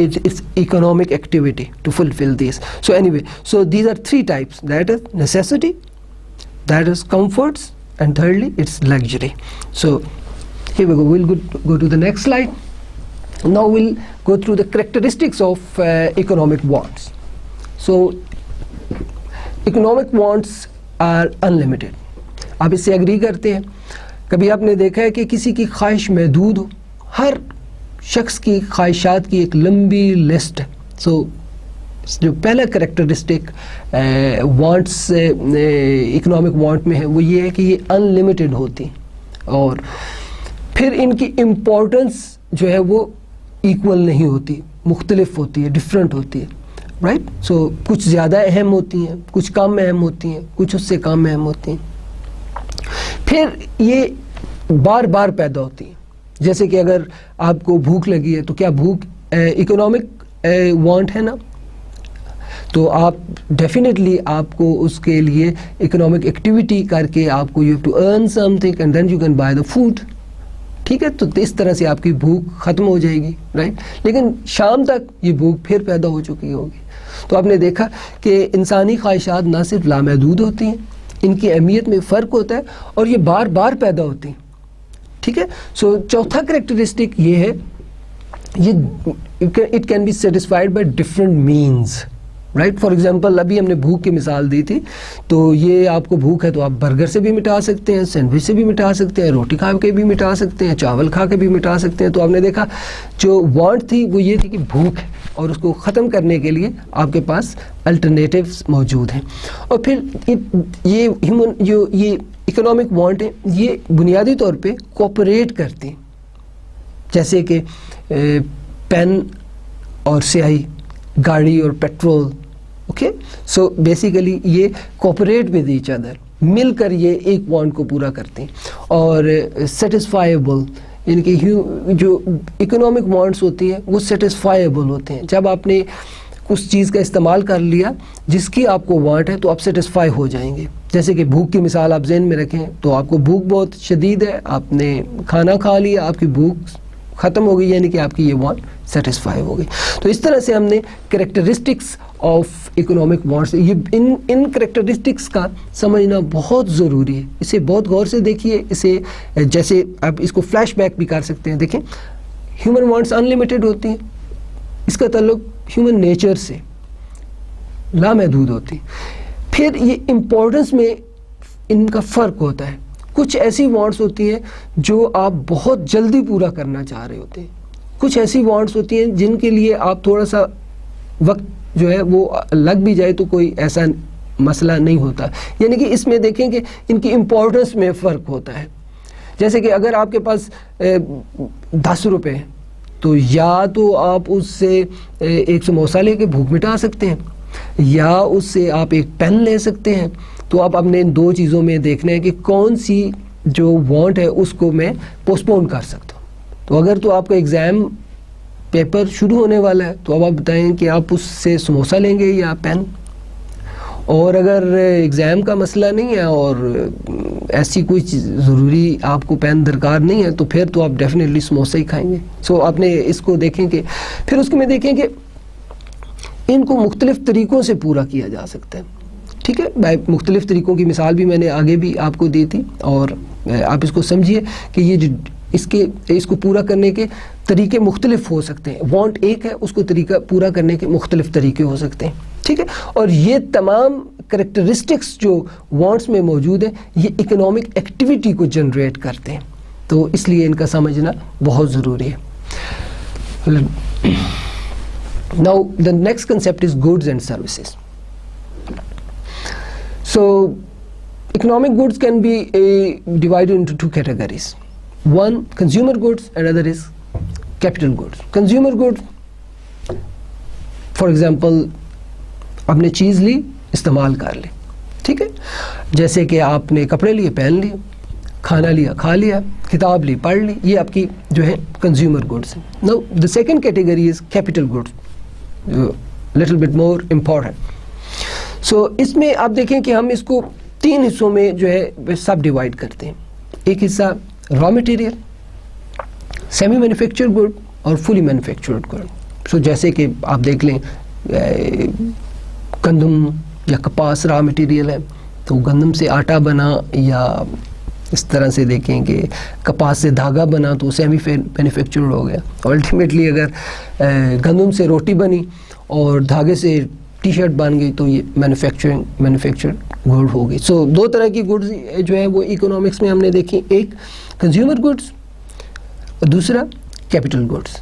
it's economic activity to fulfill this. So anyway, so these are three types, that is necessity, that is comforts, and thirdly it's luxury. So here we go, we'll go to the next slide. Now we'll go through the characteristics of economic wants. So economic wants are unlimited. آپ اس سے ایگری کرتے ہیں؟ کبھی آپ نے دیکھا ہے کہ کسی کی خواہش محدود ہو؟ ہر شخص کی خواہشات کی ایک لمبی لسٹ ہے. سو جو پہلا کریکٹرسٹک وانٹس اکنامک وانٹ میں ہے وہ یہ ہے کہ یہ ان لمیٹڈ ہوتی ہیں, اور پھر ان کی امپورٹنس جو ہے وہ ایکول نہیں ہوتی, مختلف ہوتی ہے, ڈفرینٹ ہوتی ہے, رائٹ. سو کچھ زیادہ اہم ہوتی ہیں, کچھ کم اہم ہوتی ہیں, کچھ اس سے کم اہم ہوتی ہیں. پھر یہ بار بار پیدا ہوتی ہیں. جیسے کہ اگر آپ کو بھوک لگی ہے تو کیا بھوک اکنامک وانٹ ہے نا, تو آپ ڈیفینیٹلی آپ کو اس کے لیے اکنامک ایکٹیویٹی کر کے آپ کو you have to earn something and then you can buy the food. ٹھیک ہے, تو اس طرح سے آپ کی بھوک ختم ہو جائے گی, رائٹ. لیکن شام تک یہ بھوک پھر پیدا ہو چکی ہوگی. تو آپ نے دیکھا کہ انسانی خواہشات نہ صرف لامحدود ہوتی ہیں, ان کی اہمیت میں فرق ہوتا ہے, اور یہ بار بار پیدا ہوتی ہیں. ٹھیک ہے. سو چوتھا کریکٹرسٹک یہ ہے, یہ it can be satisfied by different means, right. For example ابھی ہم نے بھوک کی مثال دی تھی, تو یہ آپ کو بھوک ہے تو آپ برگر سے بھی مٹا سکتے ہیں, سینڈوچ سے بھی مٹا سکتے ہیں, روٹی کھا کے بھی مٹا سکتے ہیں, چاول کھا کے بھی مٹا سکتے ہیں. تو آپ نے دیکھا جو وانٹ تھی وہ یہ تھی کہ بھوک ہے, اور اس کو ختم کرنے کے لیے آپ کے پاس الٹرنیٹیوز موجود ہیں. اور پھر یہ اکنامک وانٹ ہے, یہ بنیادی طور پہ کوپریٹ کرتے ہیں, جیسے کہ پین اور سیاہی, گاڑی اور پیٹرول. اوکے. سو بیسیکلی یہ کوپریٹ ود ایچ ادر, مل کر یہ ایک وانٹ کو پورا کرتے ہیں. اور سیٹسفائیبل, یعنی کہ جو اکنامک وانٹس ہوتی ہیں وہ سیٹسفائیبل ہوتے ہیں. جب آپ نے اس چیز کا استعمال کر لیا جس کی آپ کو وانٹ ہے تو آپ سیٹسفائی ہو جائیں گے. جیسے کہ بھوک کی مثال آپ ذہن میں رکھیں, تو آپ کو بھوک بہت شدید ہے, آپ نے کھانا کھا لیا, آپ کی بھوک ختم ہو گئی, یعنی کہ آپ کی یہ وانٹ سیٹسفائی ہو گئی. تو اس طرح سے ہم نے کریکٹرسٹکس آف اکنامک وانٹس, یہ ان کریکٹرسٹکس کا سمجھنا بہت ضروری ہے. اسے بہت غور سے دیکھیے. اسے جیسے آپ اس کو فلیش بیک بھی کر سکتے ہیں. دیکھیں, ہیومن وانٹس ان لمیٹڈ ہوتی ہیں, اس کا تعلق ہیومن نیچر سے لامحدود ہوتی. پھر یہ امپورٹنس میں ان کا فرق ہوتا ہے. کچھ ایسی وانٹس ہوتی ہیں جو آپ بہت جلدی پورا کرنا چاہ رہے ہوتے ہیں, کچھ ایسی وانٹس ہوتی ہیں جن کے لیے آپ تھوڑا سا وقت جو ہے وہ لگ بھی جائے تو کوئی ایسا مسئلہ نہیں ہوتا. یعنی کہ اس میں دیکھیں کہ ان کی امپورٹنس میں فرق ہوتا ہے. جیسے کہ اگر آپ کے پاس 10 روپے ہیں تو یا تو آپ اس سے ایک سموسہ لے کے بھوک مٹا سکتے ہیں, یا اس سے آپ ایک پین لے سکتے ہیں. تو آپ اپنے ان دو چیزوں میں دیکھنا ہے کہ کون سی جو وانٹ ہے اس کو میں پوسٹ پون کر سکتا ہوں. تو اگر تو آپ کا ایگزام پیپر شروع ہونے والا ہے تو اب آپ بتائیں کہ آپ اس سے سموسہ لیں گے یا پین. اور اگر ایگزام کا مسئلہ نہیں ہے اور ایسی کوئی چیز ضروری آپ کو پین درکار نہیں ہے تو پھر تو آپ ڈیفینیٹلی سموسہ ہی کھائیں گے. سو آپ نے اس کو دیکھیں کہ پھر اس میں دیکھیں کہ ان کو مختلف طریقوں سے پورا کیا جا سکتا ہے. ٹھیک ہے, مختلف طریقوں کی مثال بھی میں نے آگے بھی آپ کو دی تھی, اور آپ اس کو سمجھیے کہ یہ جو اس کو پورا کرنے کے طریقے مختلف ہو سکتے ہیں. وانٹ ایک ہے, اس کو طریقہ پورا کرنے کے مختلف طریقے ہو سکتے ہیں. ٹھیک ہے, اور یہ تمام کریکٹرسٹکس جو وانٹس میں موجود ہیں یہ اکنامک ایکٹیویٹی کو جنریٹ کرتے ہیں. تو اس لیے ان کا سمجھنا بہت ضروری ہے. Now the next concept is goods and services. So economic goods can be divided into two categories. One, consumer goods, and other is capital goods. Consumer goods, for example, آپ نے چیز لی, استعمال کر لی. ٹھیک ہے, جیسے کہ آپ نے کپڑے لیے, پہن لیے, کھانا لیا, کھا لیا, کتاب لی, پڑھ لی, یہ آپ کی جو ہے کنزیومر گوڈس ہیں. Now the second category is capital goods, little bit more important. So اس میں آپ دیکھیں کہ ہم اس کو 3 حصوں میں جو ہے سب ڈیوائڈ کرتے ہیں. ایک حصہ raw material, semi manufactured good اور فلی مینوفیکچرڈ گڈ. سو جیسے کہ آپ دیکھ لیں گندم یا کپاس را مٹیریل ہے, تو گندم سے آٹا بنا, یا اس طرح سے دیکھیں کہ کپاس سے دھاگا بنا تو سیمی مینوفیکچرڈ ہو گیا. الٹیمیٹلی اگر گندم سے روٹی بنی اور دھاگے سے ٹی شرٹ بن گئی تو یہ مینوفیکچر گڈ ہو گئی. سو دو طرح کی گڈز جو ہے وہ اکنامکس میں ہم نے دیکھی, ایک کنزیومر گڈز اور دوسرا کیپٹل گڈز.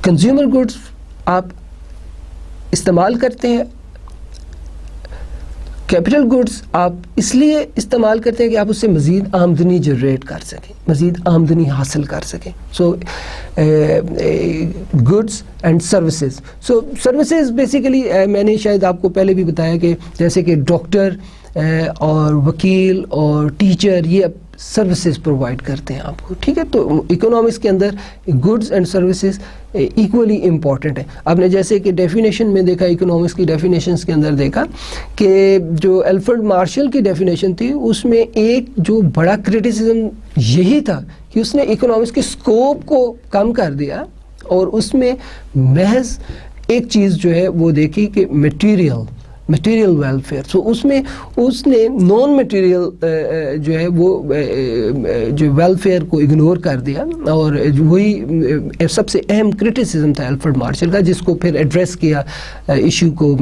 کنزیومر گڈز آپ استعمال کرتے ہیں, کیپٹل گڈز آپ اس لیے استعمال کرتے ہیں کہ آپ اس سے مزید آمدنی جنریٹ کر سکیں, مزید آمدنی حاصل کر سکیں. So goods and services. So services basically میں نے شاید آپ کو پہلے بھی بتایا کہ جیسے کہ ڈاکٹر اور وکیل اور ٹیچر یہ سروسز پرووائڈ کرتے ہیں آپ کو, ٹھیک ہے. تو اکنامکس کے اندر goods and services equally important ہے. آپ نے جیسے کہ ڈیفینیشن میں دیکھا, اکنامکس کی ڈیفینیشنز کے اندر دیکھا کہ جو الفریڈ مارشل کی ڈیفینیشن تھی اس میں ایک جو بڑا کریٹیسزم یہی تھا کہ اس نے اکنامکس کے اسکوپ کو کم کر دیا اور اس میں محض ایک چیز جو ہے وہ دیکھی کہ میٹیریل ویلفیئر. سو اس میں اس نے نان میٹیریل جو ہے وہ جو ویلفیئر کو اگنور کر دیا, اور وہی سب سے اہم کرٹیسزم تھا الفریڈ مارشل کا, جس کو پھر ایڈریس کیا ایشو کو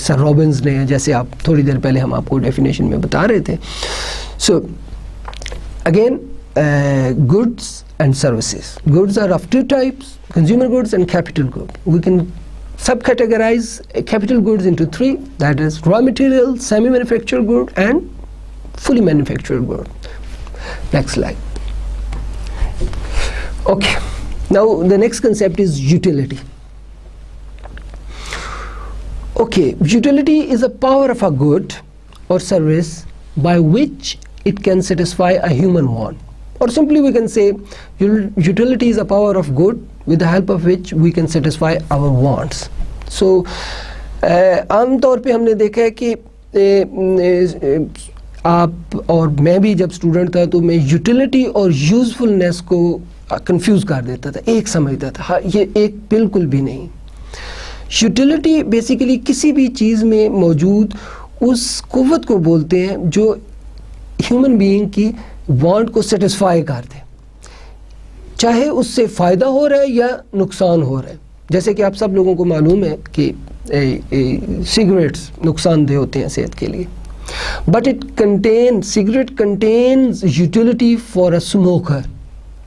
سر رابنز نے, جیسے آپ تھوڑی دیر پہلے ہم آپ کو ڈیفینیشن میں بتا رہے تھے. So again goods and services. Goods are of two types, consumer goods and capital goods. We can subcategorize capital goods into three, that is raw material, semi-manufactured good and fully manufactured good. Next slide. Okay, now the next concept is utility. Okay, utility is a power of a good or service by which it can satisfy a human want. Or simply we can say utility is a power of good with the help of which we can satisfy our wants. So عام طور پہ ہم نے دیکھا ہے کہ آپ اور میں بھی جب اسٹوڈنٹ تھا تو میں یوٹیلیٹی اور یوزفلنس کو کنفیوز کر دیتا تھا, ایک سمجھتا تھا. ہاں, یہ ایک بالکل بھی نہیں. یوٹیلیٹی بیسیکلی کسی بھی چیز میں موجود اس قوت کو بولتے ہیں جو ہیومن بینگ کی وانٹ کو سیٹسفائی کر دے, چاہے اس سے فائدہ ہو رہا ہے یا نقصان ہو رہا ہے. جیسے کہ آپ سب لوگوں کو معلوم ہے کہ سگریٹس نقصان دہ ہوتے ہیں صحت کے لیے, but cigarette contains utility for a smoker.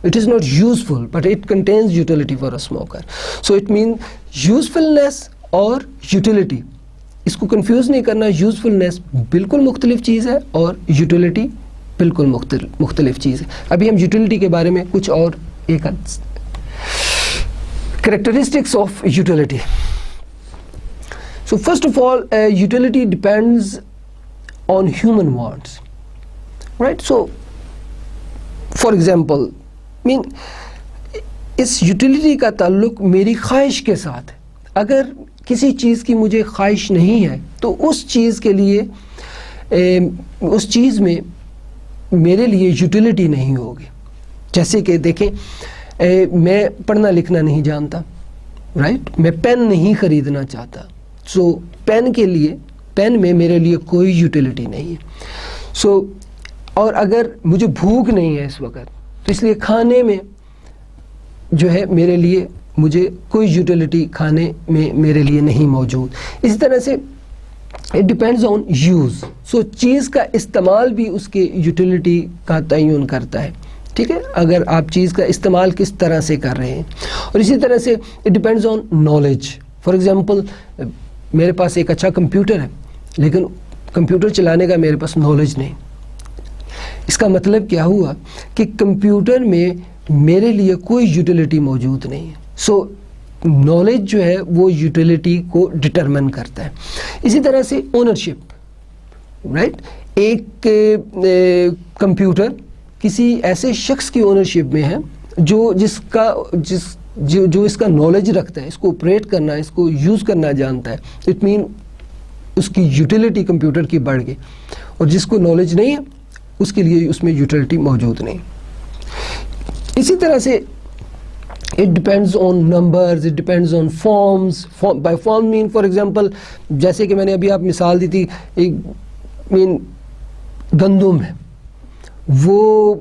It is not useful, but it contains utility for a smoker. So it means usefulness اور utility, اس کو کنفیوز نہیں کرنا. یوزفلنس بالکل مختلف چیز ہے اور یوٹیلیٹی بالکل مختلف چیز ہے. ابھی ہم یوٹیلیٹی کے بارے میں کچھ اور ایک characteristics of utility. So first of all, utility depends on human wants, right? So for example, اس یوٹیلیٹی کا تعلق میری خواہش کے ساتھ ہے. اگر کسی چیز کی مجھے خواہش نہیں ہے تو اس چیز کے لیے اس چیز میں میرے لیے یوٹیلیٹی نہیں ہوگی. جیسے کہ دیکھیں, میں پڑھنا لکھنا نہیں جانتا, رائٹ, میں پین نہیں خریدنا چاہتا, سو پین میں میرے لیے کوئی یوٹیلیٹی نہیں ہے. سو اور اگر مجھے بھوک نہیں ہے اس وقت تو اس لیے کھانے میں جو ہے میرے لیے مجھے کوئی یوٹیلیٹی کھانے میں میرے لیے نہیں موجود. اسی طرح سے اٹ ڈپینڈز آن یوز. سو چیز کا استعمال بھی اس کے یوٹیلیٹی کا تعین کرتا ہے, ٹھیک ہے, اگر آپ چیز کا استعمال کس طرح سے کر رہے ہیں. اور اسی طرح سے it depends on knowledge. For example, میرے پاس ایک اچھا کمپیوٹر ہے لیکن کمپیوٹر چلانے کا میرے پاس نالج نہیں. اس کا مطلب کیا ہوا کہ کمپیوٹر میں میرے لیے کوئی یوٹیلیٹی موجود نہیں ہے. سو نالج جو ہے وہ یوٹیلیٹی کو ڈٹرمن کرتا ہے. اسی طرح سے اونرشپ, رائٹ, ایک کمپیوٹر کسی ایسے شخص کی اونرشپ میں ہے جو اس کا نالج رکھتا ہے, اس کو آپریٹ کرنا, اس کو یوز کرنا جانتا ہے. اٹ مین اس کی یوٹیلیٹی کمپیوٹر کی بڑھ گئی, اور جس کو نالج نہیں ہے اس کے لیے اس میں یوٹیلیٹی موجود نہیں. اسی طرح سے it depends on numbers, it depends on forms. By form mean for example, جیسے کہ میں نے ابھی آپ مثال دی تھی, گندم ہے, وہ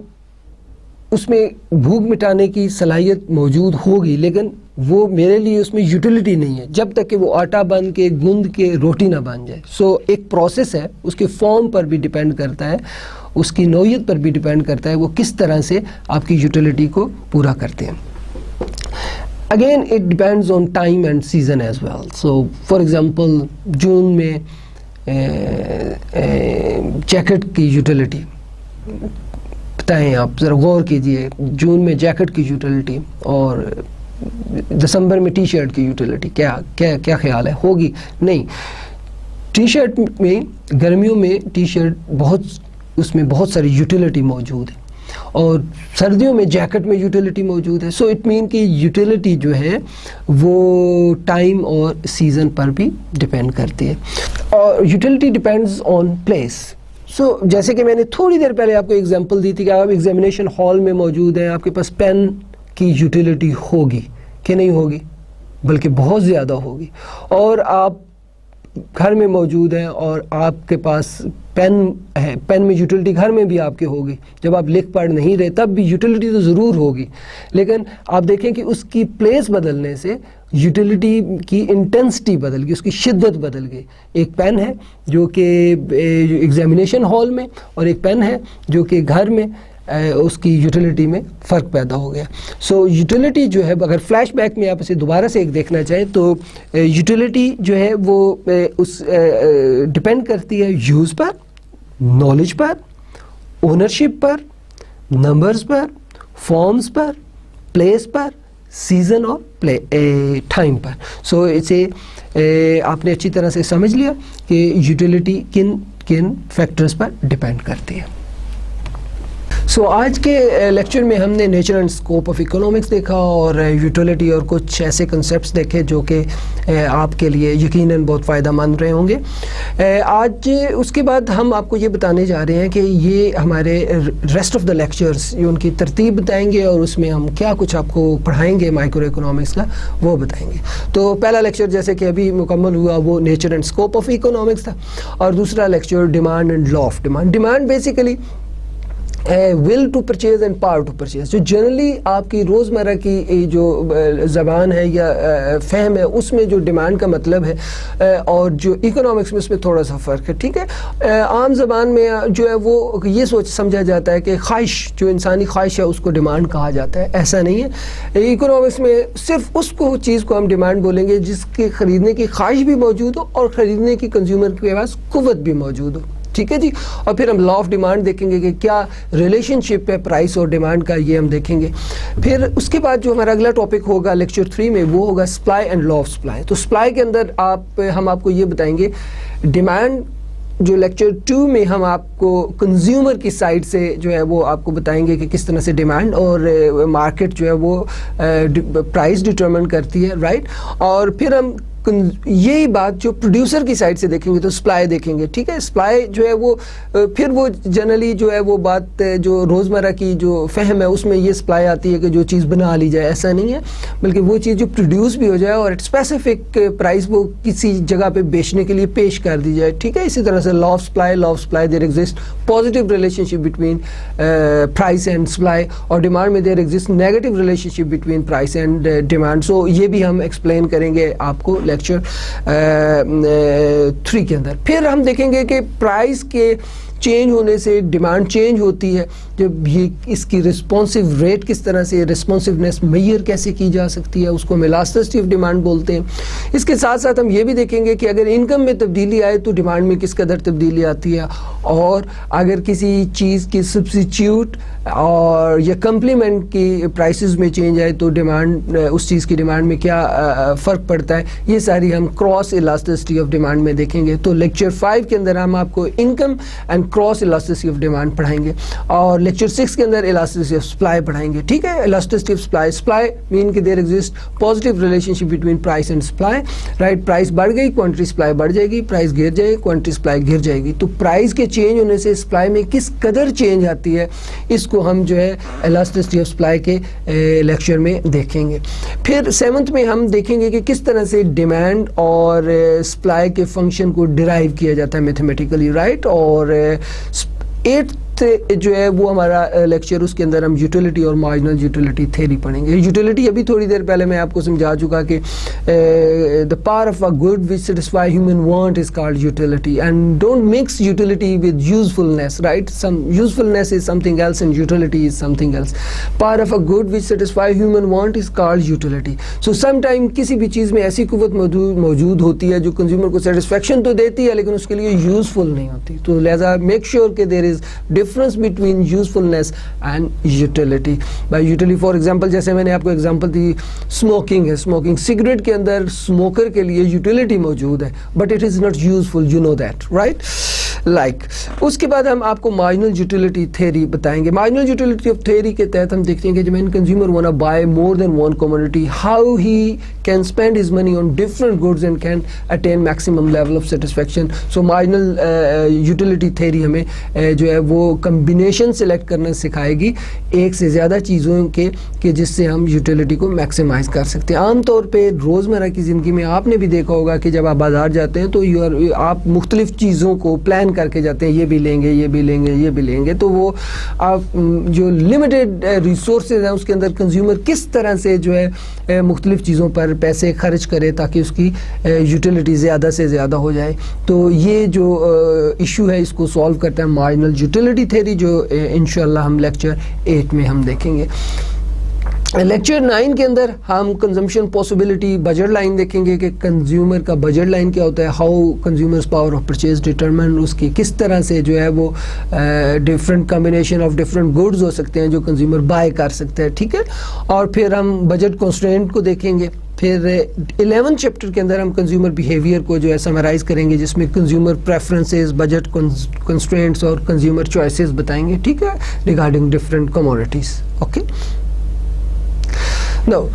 اس میں بھوک مٹانے کی صلاحیت موجود ہوگی، لیکن وہ میرے لیے اس میں یوٹیلیٹی نہیں ہے جب تک کہ وہ آٹا بن کے گوندھ کے روٹی نہ بن جائے. سو ایک پروسیس ہے، اس کے فارم پر بھی ڈیپینڈ کرتا ہے، اس کی نوعیت پر بھی ڈیپینڈ کرتا ہے وہ کس طرح سے آپ کی یوٹیلیٹی کو پورا کرتے ہیں. Again it depends on time and season as well. So for example June میں جیکٹ کی یوٹیلیٹی بتائیں، آپ ذرا غور کیجئے، جون میں جیکٹ کی یوٹیلیٹی اور دسمبر میں ٹی شرٹ کی یوٹیلیٹی کیا خیال ہے؟ ہوگی نہیں. ٹی شرٹ میں گرمیوں میں ٹی شرٹ اس میں بہت ساری یوٹیلیٹی موجود ہے، اور سردیوں میں جیکٹ میں یوٹیلیٹی موجود ہے. سو اٹ مین کہ یوٹیلیٹی جو ہے وہ ٹائم اور سیزن پر بھی ڈیپینڈ کرتی ہے. اور یوٹیلیٹی ڈیپینڈز آن پلیس. سو جیسے کہ میں نے تھوڑی دیر پہلے آپ کو ایگزامپل دی تھی کہ آپ ایگزامینیشن ہال میں موجود ہیں، آپ کے پاس پین کی یوٹیلیٹی ہوگی کہ نہیں ہوگی؟ بلکہ بہت زیادہ ہوگی. اور آپ گھر میں موجود ہیں اور آپ کے پاس پین ہے، پین میں یوٹیلیٹی گھر میں بھی آپ کے ہوگی. جب آپ لکھ پڑھ نہیں رہے تب بھی یوٹیلیٹی تو ضرور ہوگی، لیکن آپ دیکھیں کہ اس کی پلیس بدلنے سے یوٹیلیٹی کی انٹینسٹی بدل گئی، اس کی شدت بدل گئی. ایک پین ہے جو کہ ایگزامینیشن ہال میں، اور ایک پین ہے جو کہ گھر میں، اس کی یوٹیلیٹی میں فرق پیدا ہو گیا. سو یوٹیلیٹی جو ہے، اگر فلیش بیک میں آپ اسے دوبارہ سے ایک دیکھنا چاہیں تو یوٹیلیٹی جو ہے وہ اس ڈیپینڈ کرتی ہے یوز پر، نالج پر، اونرشپ پر، نمبرز پر، فارمز پر، پلیس پر، سیزن اور ٹائم پر. سو اسے آپ نے اچھی طرح سے سمجھ لیا کہ یوٹیلیٹی کن کن فیکٹرز پر ڈیپینڈ کرتی ہے. سو آج کے لیکچر میں ہم نے nature and scope of economics دیکھا، اور یوٹیلیٹی اور کچھ ایسے کنسیپٹس دیکھے جو کہ آپ کے لیے یقیناً بہت فائدہ مند رہے ہوں گے. آج اس کے بعد ہم آپ کو یہ بتانے جا رہے ہیں کہ یہ ہمارے ریسٹ آف دا لیکچرز، یہ ان کی ترتیب بتائیں گے، اور اس میں ہم کیا کچھ آپ کو پڑھائیں گے مائکرو اکنامکس کا وہ بتائیں گے. تو پہلا لیکچر جیسے کہ ابھی مکمل ہوا وہ nature and scope of economics تھا، اور دوسرا lecture demand and law of demand. Demand basically will to purchase and power to purchase. جو جنرلی آپ کی روزمرہ کی جو زبان ہے یا فہم ہے اس میں جو ڈیمانڈ کا مطلب ہے، اور جو اکنامکس میں اس میں تھوڑا سا فرق ہے. ٹھیک ہے، عام زبان میں جو ہے وہ یہ سمجھا جاتا ہے کہ خواہش، جو انسانی خواہش ہے اس کو ڈیمانڈ کہا جاتا ہے. ایسا نہیں ہے. اکنامکس میں صرف اس چیز کو ہم ڈیمانڈ بولیں گے جس کے خریدنے کی خواہش بھی موجود ہو اور خریدنے کی کنزیومر کے پاس قوت بھی موجود ہو. ٹھیک ہے جی. اور پھر ہم لا آف ڈیمانڈ دیکھیں گے کہ کیا ریلیشن شپ ہے پرائس اور ڈیمانڈ کا، یہ ہم دیکھیں گے. پھر اس کے بعد جو ہمارا اگلا ٹاپک ہوگا لیکچر 3 میں وہ ہوگا supply and law of supply. تو سپلائی کے اندر ہم آپ کو یہ بتائیں گے ڈیمانڈ. جو لیکچر 2 میں ہم آپ کو کنزیومر کی سائڈ سے جو ہے وہ آپ کو بتائیں گے کہ کس طرح سے ڈیمانڈ اور مارکیٹ جو ہے وہ پرائس ڈٹرمن کرتی ہے، رائٹ. اور پھر ہم یہی بات جو پروڈیوسر کی سائڈ سے دیکھیں گے تو سپلائی دیکھیں گے. ٹھیک ہے، سپلائی جو ہے وہ پھر وہ جنرلی جو ہے وہ بات جو روزمرہ کی جو فہم ہے اس میں یہ سپلائی آتی ہے کہ جو چیز بنا لی جائے. ایسا نہیں ہے، بلکہ وہ چیز جو پروڈیوس بھی ہو جائے اور اسپیسیفک پرائس وہ کسی جگہ پہ بیچنے کے لیے پیش کر دی جائے. ٹھیک ہے، اسی طرح سے law of supply there exist positive relationship between price and supply, اور ڈیمانڈ میں there exist negative relationship between price and demand. So یہ بھی ہم ایکسپلین کریں گے آپ کو لیکچر 3 کے اندر. پھر ہم دیکھیں گے کہ پرائس کے چینج ہونے سے ڈیمانڈ چینج ہوتی ہے. جب یہ اس کی رسپانسو ریٹ کس طرح سے، رسپانسونیس میئر کیسے کی جا سکتی ہے، اس کو ہم الاسٹسٹی آف ڈیمانڈ بولتے ہیں. اس کے ساتھ ساتھ ہم یہ بھی دیکھیں گے کہ اگر انکم میں تبدیلی آئے تو ڈیمانڈ میں کس قدر تبدیلی آتی ہے، اور اگر کسی چیز کی سبسٹیچیوٹ اور یا کمپلیمنٹ کی پرائسز میں چینج آئے تو ڈیمانڈ، اس چیز کی ڈیمانڈ میں کیا فرق پڑتا ہے. یہ ساری ہم کراس الاسٹسٹی آف ڈیمانڈ میں دیکھیں گے. تو لیکچر 5 کے اندر ہم آپ کو income and cross elasticity of demand پڑھائیں گے، اور لیکچر 6 کے اندر الاسٹسٹی آف سپلائی پڑھائیں گے. ٹھیک ہے، الاسٹسٹی آف سپلائی مین کہ there exist positive relationship between price and supply, right. Price بڑھ گئی، کوانٹٹی سپلائی بڑھ جائے گی. پرائس گر جائے، کوانٹٹی سپلائی گر جائے گی. تو پرائس کے چینج ہونے سے سپلائی میں کس قدر چینج آتی ہے، اس کو ہم جو ہے الاسٹسٹی آف سپلائی کے لیکچر میں دیکھیں گے. پھر 7th میں ہم دیکھیں گے کہ کس طرح سے ڈیمانڈ اور سپلائی کے فنکشن کو ڈرائیو کیا جاتا ہے میتھمیٹیکلی، رائٹ. اور 8th نیکسٹ جو ہے وہ ہمارا لیکچر، اس کے اندر ہم یوٹیلیٹی اور مارجنل یوٹیلیٹی تھیوری پڑھیں گے. یوٹیلیٹی ابھی تھوڑی دیر پہلے میں آپ کو سمجھا چکا کہ the power of a good which satisfy human want is called utility, and don't mix utility with usefulness, right? Some usefulness is something else and utility is something else. Power of a good which satisfy human want is called utility. So sometime کسی بھی چیز میں ایسی قوت موجود ہوتی ہے جو کنزیومر کو سیٹسفیکشن تو دیتی ہے لیکن اس کے لیے یوزفل نہیں ہوتی. تو لہذا میک شیور کہ there is difference between usefulness and utility. By utility for example جیسے میں نے آپ کو ایگزامپل دی اسموکنگ ہے. اسموکنگ سگریٹ کے اندر اسموکر کے لیے یوٹیلیٹی موجود ہے but it is not useful, you know that right. Like اس کے بعد ہم آپ کو مارجنل یوٹیلیٹی تھیوری بتائیں گے. مارجنل یوٹیلیٹی آف تھیوری کے تحت ہم دیکھتے ہیں کہ جب an consumer wanna buy more than one commodity how he can spend his money on different goods and can attain maximum level of satisfaction. So marginal utility theory ہمیں جو ہے وہ کمبینیشن سلیکٹ کرنا سکھائے گی ایک سے زیادہ چیزوں کے کہ جس سے ہم یوٹیلیٹی کو میکسیمائز کر سکتے ہیں. عام طور پہ روزمرہ کی زندگی میں آپ نے بھی دیکھا ہوگا کہ جب آپ بازار جاتے ہیں تو آپ مختلف چیزوں کو پلان کر کے جاتے ہیں, یہ بھی لیں گے, یہ بھی لیں گے, یہ بھی لیں گے. تو وہ آپ جو لمیٹڈ ریسورسز ہیں اس کے اندر کنزیومر کس طرح سے جو ہے مختلف چیزوں پر پیسے خرچ کرے تاکہ اس کی یوٹیلیٹی زیادہ سے زیادہ ہو جائے. تو یہ جو ایشو ہے اس کو سالو کرتا ہے مارجنل یوٹیلیٹی تھیوری, جو انشاءاللہ ہم لیکچر 8 میں ہم دیکھیں گے. لیکچر 9 کے اندر ہم کنزمپشن پاسبلٹی بجٹ لائن دیکھیں گے کہ کنزیومر کا بجٹ لائن کیا ہوتا ہے, how consumers power of purchase determine, اس کی کس طرح سے جو ہے وہ different combination of different goods ہو سکتے ہیں جو کنزیومر بائی کر سکتے ہیں, ٹھیک ہے. اور پھر ہم بجٹ کنسٹرینٹ کو دیکھیں گے. پھر 11 چیپٹر کے اندر ہم کنزیومر بیہیویئر کو جو ہے سمرائز کریں گے جس میں کنزیومر پریفرنسز, بجٹ کنسٹرینٹس اور کنزیومر چوائسیز بتائیں گے, ٹھیک ہے, ریگارڈنگ ڈفرینٹ کموڈٹیز. اوکے. نو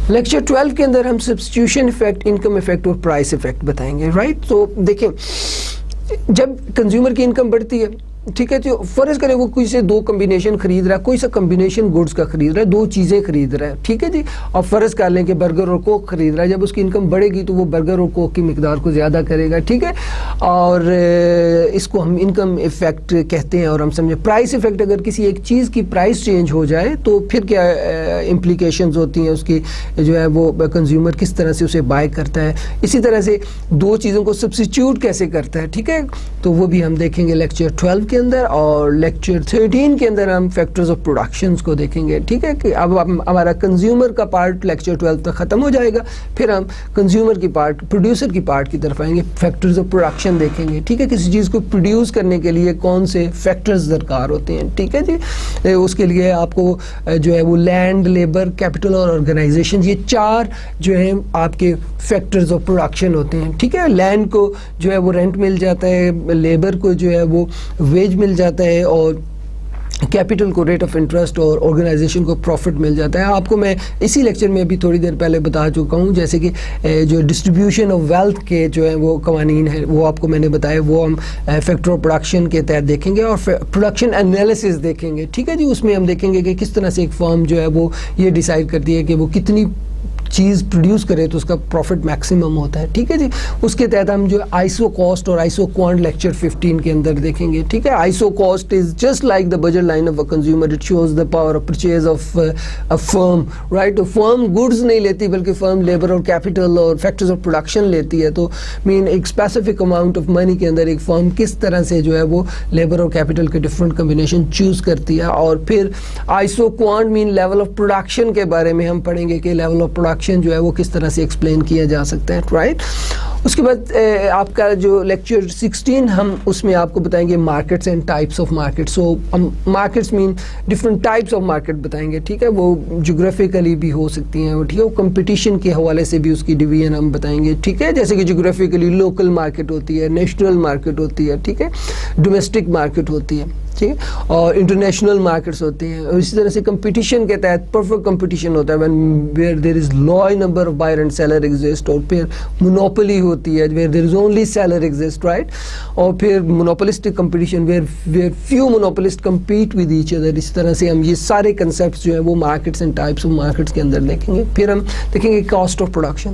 لیکچر 12 کے اندر ہم سبسٹیوشن افیکٹ, انکم افیکٹ اور پرائس افیکٹ بتائیں گے, رائٹ. تو دیکھیں جب کنزیومر کی انکم بڑھتی ہے, ٹھیک ہے, تو فرض کریں وہ کوئی سے دو کمبینیشن خرید رہا ہے, کوئی سا کمبینیشن گڈز کا خرید رہا ہے, دو چیزیں خرید رہا ہے, ٹھیک ہے جی. اور فرض کر لیں کہ برگر اور کوک خرید رہا ہے. جب اس کی انکم بڑھے گی تو وہ برگر اور کوک کی مقدار کو زیادہ کرے گا, ٹھیک ہے. اور اس کو ہم انکم افیکٹ کہتے ہیں. اور ہم سمجھیں پرائس افیکٹ, اگر کسی ایک چیز کی پرائس چینج ہو جائے تو پھر کیا امپلیکیشنز ہوتی ہیں اس کی, جو ہے وہ کنزیومر کس طرح سے اسے بائی کرتا ہے. اسی طرح سے دو چیزوں کو سبسٹیٹیوٹ کیسے کرتا ہے, ٹھیک ہے. تو وہ بھی ہم دیکھیں گے لیکچر 12 کے اندر. اور لیکچر 13 کے اندر ہم فیکٹرز آف پروڈکشنز کو دیکھیں گے, ٹھیک ہے. کہ اب ہمارا کنزیومر کا پارٹ لیکچر 12 تک ختم ہو جائے گا, پھر ہم کنزیومر کی پارٹ, پروڈیوسر کی پارٹ کی طرف آئیں گے. فیکٹرز آف پروڈکشن دیکھیں گے, ٹھیک ہے. کسی چیز کو پروڈیوس کرنے کے لیے کون سے فیکٹرز درکار ہوتے ہیں, ٹھیک ہے جی. اس کے لیے آپ کو جو ہے وہ لینڈ, لیبر, کیپٹل اور آرگنائزیشن, یہ 4 جو ہیں آپ کے فیکٹرز آف پروڈکشن ہوتے ہیں, ٹھیک ہے. لینڈ کو جو ہے وہ رینٹ مل جاتا ہے, لیبر کو جو ہے وہ ویج مل جاتا ہے, اور کیپٹل کو ریٹ آف انٹرسٹ, اور آرگنائزیشن کو پروفٹ مل جاتا ہے. آپ کو میں اسی لیکچر میں ابھی تھوڑی دیر پہلے بتا چکا ہوں, جیسے کہ جو ڈسٹریبیوشن آف ویلتھ کے جو ہیں وہ قوانین ہیں وہ آپ کو میں نے بتایا, وہ ہم فیکٹر آف پروڈکشن کے تحت دیکھیں گے. اور پروڈکشن انالیسس دیکھیں گے, ٹھیک ہے جی. اس میں ہم دیکھیں گے کہ کس طرح سے ایک فرم جو ہے وہ یہ ڈیسائیڈ کرتی ہے کہ وہ کتنی چیز پروڈیوس کرے تو اس کا پروفٹ میکسیمم ہوتا ہے, ٹھیک ہے جی. اس کے تحت ہم جو آئیسو کاسٹ اور آئیسو کوانٹ لیکچر 15 کے اندر دیکھیں گے, ٹھیک ہے. Iso cost is just like the budget line of a consumer, it shows the power of purchase of a firm, right. Firm goods نہیں لیتی بلکہ فرم لیبر اور کیپٹل اور فیکٹرز آف پروڈکشن لیتی ہے. تو مین ایک اسپیسیفک اماؤنٹ آف منی کے اندر ایک فرم کس طرح سے جو ہے وہ لیبر اور کیپٹل کے ڈفرینٹ کمبینیشن چوز کرتی ہے. اور پھر آئیسو کوانٹ مین لیول آف پروڈکشن کے بارے میں ہم پڑھیں گے کہ لیول آف پروڈکشن جو ہے وہ کس طرح سے ایکسپلین کیا جا سکتا ہے, رائٹ. اس کے بعد آپ کا جو لیکچر 16 ہم اس میں آپ کو بتائیں گے markets and types of market. So markets مین ڈفرینٹ ٹائپس آف مارکیٹ بتائیں گے, ٹھیک ہے. وہ جغرافیکلی بھی ہو سکتی ہیں, ٹھیک ہے. وہ کمپٹیشن کے حوالے سے بھی اس کی ڈویژن ہم بتائیں گے, ٹھیک ہے. جیسے کہ جغرافیکلی لوکل مارکیٹ ہوتی ہے, نیشنل مارکیٹ ہوتی ہے, ٹھیک ہے, ڈومیسٹک مارکیٹ ہوتی ہے, ٹھیک ہے, اور انٹرنیشنل مارکیٹس ہوتے ہیں. اور اسی طرح سے کمپٹیشن کے تحت پرفیکٹ کمپٹیشن ہوتا ہے when where there is large number of buyer and seller exist, اور پھر مونوپولی ہوتی ہے where there is only seller exist, right. اور پھر monopolistic competition where few monopolists compete with each other. اس طرح سے ہم یہ سارے کنسیپٹس جو ہیں وہ markets and types of markets کے اندر دیکھیں گے. پھر ہم دیکھیں گے کاسٹ آف پروڈکشن.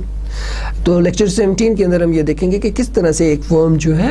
تو لیکچر 17 کے اندر ہم یہ دیکھیں گے کہ کس طرح سے ایک فرم جو ہے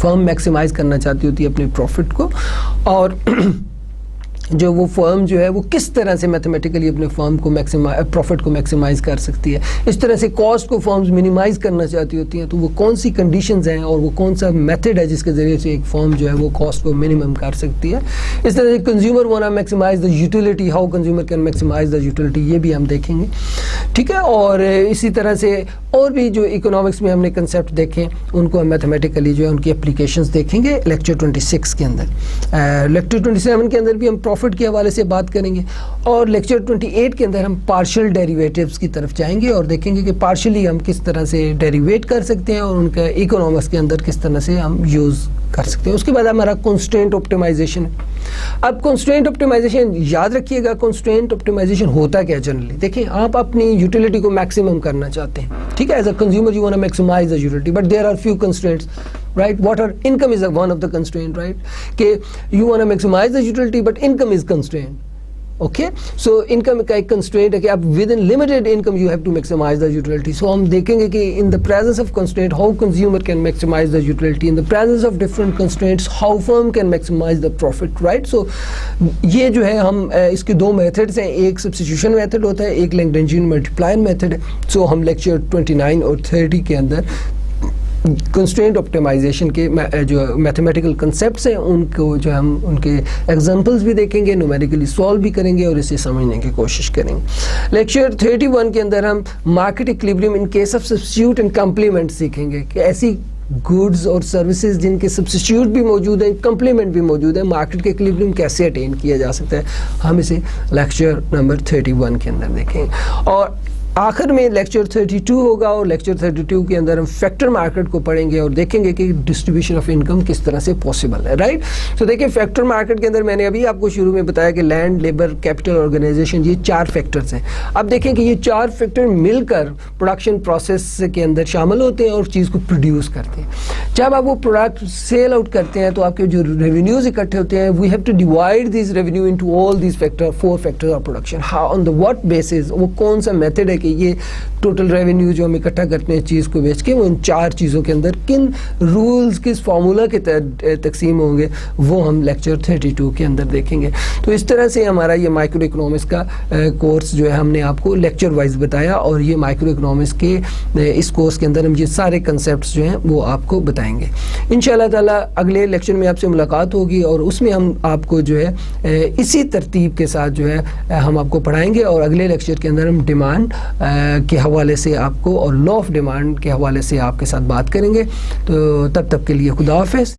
فرم میکسیمائز کرنا چاہتی ہوتی ہے اپنے پروفٹ کو، اور جو وہ فرم جو ہے وہ کس طرح سے میتھمیٹیکلی اپنے فرم کو پروفٹ کو میکسیمائز کر سکتی ہے. اس طرح سے کاسٹ کو فرمز منیمائز کرنا چاہتی ہوتی ہیں، تو وہ کون سی کنڈیشنز ہیں اور وہ کون سا میتھڈ ہے جس کے ذریعے سے ایک فرم جو ہے وہ کاسٹ کو منیمم کر سکتی ہے. اس طرح سے consumer wanna maximize the utility, how consumer can maximize the utility, یہ بھی ہم دیکھیں گے. ٹھیک ہے، اور اسی طرح سے اور بھی جو اکنامکس میں ہم نے کنسیپٹ دیکھیں ان کو ہم میتھمیٹیکلی جو ہے ان کی اپلیکیشنز دیکھیں گے لیکچر 26 کے اندر. لیکچر 27 کے اندر بھی ہم پروفٹ کے حوالے سے بات کریں گے، اور لیکچر 28 کے اندر ہم پارشل ڈیریویٹیوز کی طرف جائیں گے اور دیکھیں گے کہ پارشلی ہم کس طرح سے ڈیریویٹ کر سکتے ہیں اور ان کا اکنامکس کے اندر کس طرح سے ہم یوز کر سکتے ہیں. اس کے بعد ہمارا کنسٹرینٹ آپٹیمائزیشن ہے. اب کنسٹرینٹ آپٹیمائزیشن یاد رکھیے گا، کنسٹرینٹ آپٹیمائزیشن ہوتا کیا جنرلی؟ دیکھیں، آپ اپنی یوٹیلیٹی کو میکسیمم کرنا چاہتے ہیں، ٹھیک ہے، as a consumer you want to maximize the utility, but there are few constraints, right? What are income is one of the constraint, right? کہ you want to maximize the utility but income is constrained. Okay, so income کا ایک constraint ہے کہ اب within limited income you have to maximize the utility. So ہم دیکھیں گے کہ in the presence of constraint how consumer can maximize the utility, in the presence of different constraints how firm can maximize the profit, right? So یہ جو ہے ہم اس کے دو میتھڈز ہیں، ایک سبسٹیٹیوشن میتھڈ ہوتا ہے، ایک لینگرینجین ملٹیپلائر میتھڈ ہے. سو ہم لیکچر 29 اور 30 کے اندر کنسٹرینٹ آپٹیمائزیشن کے جو میتھمیٹیکل کنسیپٹس ہیں ان کو جو ہم ان کے ایگزامپلس بھی دیکھیں گے، نومیریکلی سولو بھی کریں گے اور اسے سمجھنے کی کوشش کریں گے. لیکچر 31 کے اندر ہم market equilibrium in case of substitute and complement سیکھیں گے کہ ایسی گڈز اور سروسز جن کے سبسٹیٹیوٹ بھی موجود ہیں، کمپلیمنٹ بھی موجود ہے، مارکیٹ کے ایکویلبریم کیسے اٹین کیا جا سکتا ہے، ہم اسے لیکچر نمبر 31 کے اندر دیکھیں گے. اور آخر میں لیکچر 32 ہوگا اور لیکچر 32 کے اندر ہم فیکٹر مارکیٹ کو پڑھیں گے اور دیکھیں گے کہ ڈسٹریبیوشن آف انکم کس طرح سے پاسبل ہے، رائٹ. تو دیکھیں فیکٹر مارکیٹ کے اندر میں نے ابھی آپ کو شروع میں بتایا کہ لینڈ، لیبر، کیپٹل، آرگنائزیشن، یہ 4 فیکٹرز ہیں. اب دیکھیں کہ یہ 4 فیکٹر مل کر پروڈکشن پروسیس کے اندر شامل ہوتے ہیں اور چیز کو پروڈیوس کرتے ہیں. جب آپ وہ پروڈکٹ سیل آؤٹ کرتے ہیں تو آپ کے جو ریونیوز اکٹھے ہوتے ہیں، we have to divide these revenue into all these factor, 4 factor of production. How on the what basis, وہ کون سا میتھڈ ہے کہ یہ ٹوٹل ریونیو جو ہم اکٹھا کرتے ہیں چیز کو بیچ کے، وہ ان 4 چیزوں کے اندر کن رولز، کس فارمولا کے تحت تقسیم ہوں گے، وہ ہم لیکچر 32 کے اندر دیکھیں گے. تو اس طرح سے ہمارا یہ مائکرو اکنامکس کا کورس جو ہے ہم نے آپ کو لیکچر وائز بتایا، اور یہ مائکرو اکنامکس کے اس کورس کے اندر ہم یہ سارے کنسیپٹس جو ہیں وہ آپ کو بتائیں گے. انشاءاللہ تعالیٰ اگلے لیکچر میں آپ سے ملاقات ہوگی اور اس میں ہم آپ کو جو ہے اسی ترتیب کے ساتھ جو ہے ہم آپ کو پڑھائیں گے، اور اگلے لیکچر کے اندر ہم ڈیمانڈ کے حوالے سے آپ کو اور لا آف ڈیمانڈ کے حوالے سے آپ کے ساتھ بات کریں گے. تو تب تک کے لیے خدا حافظ.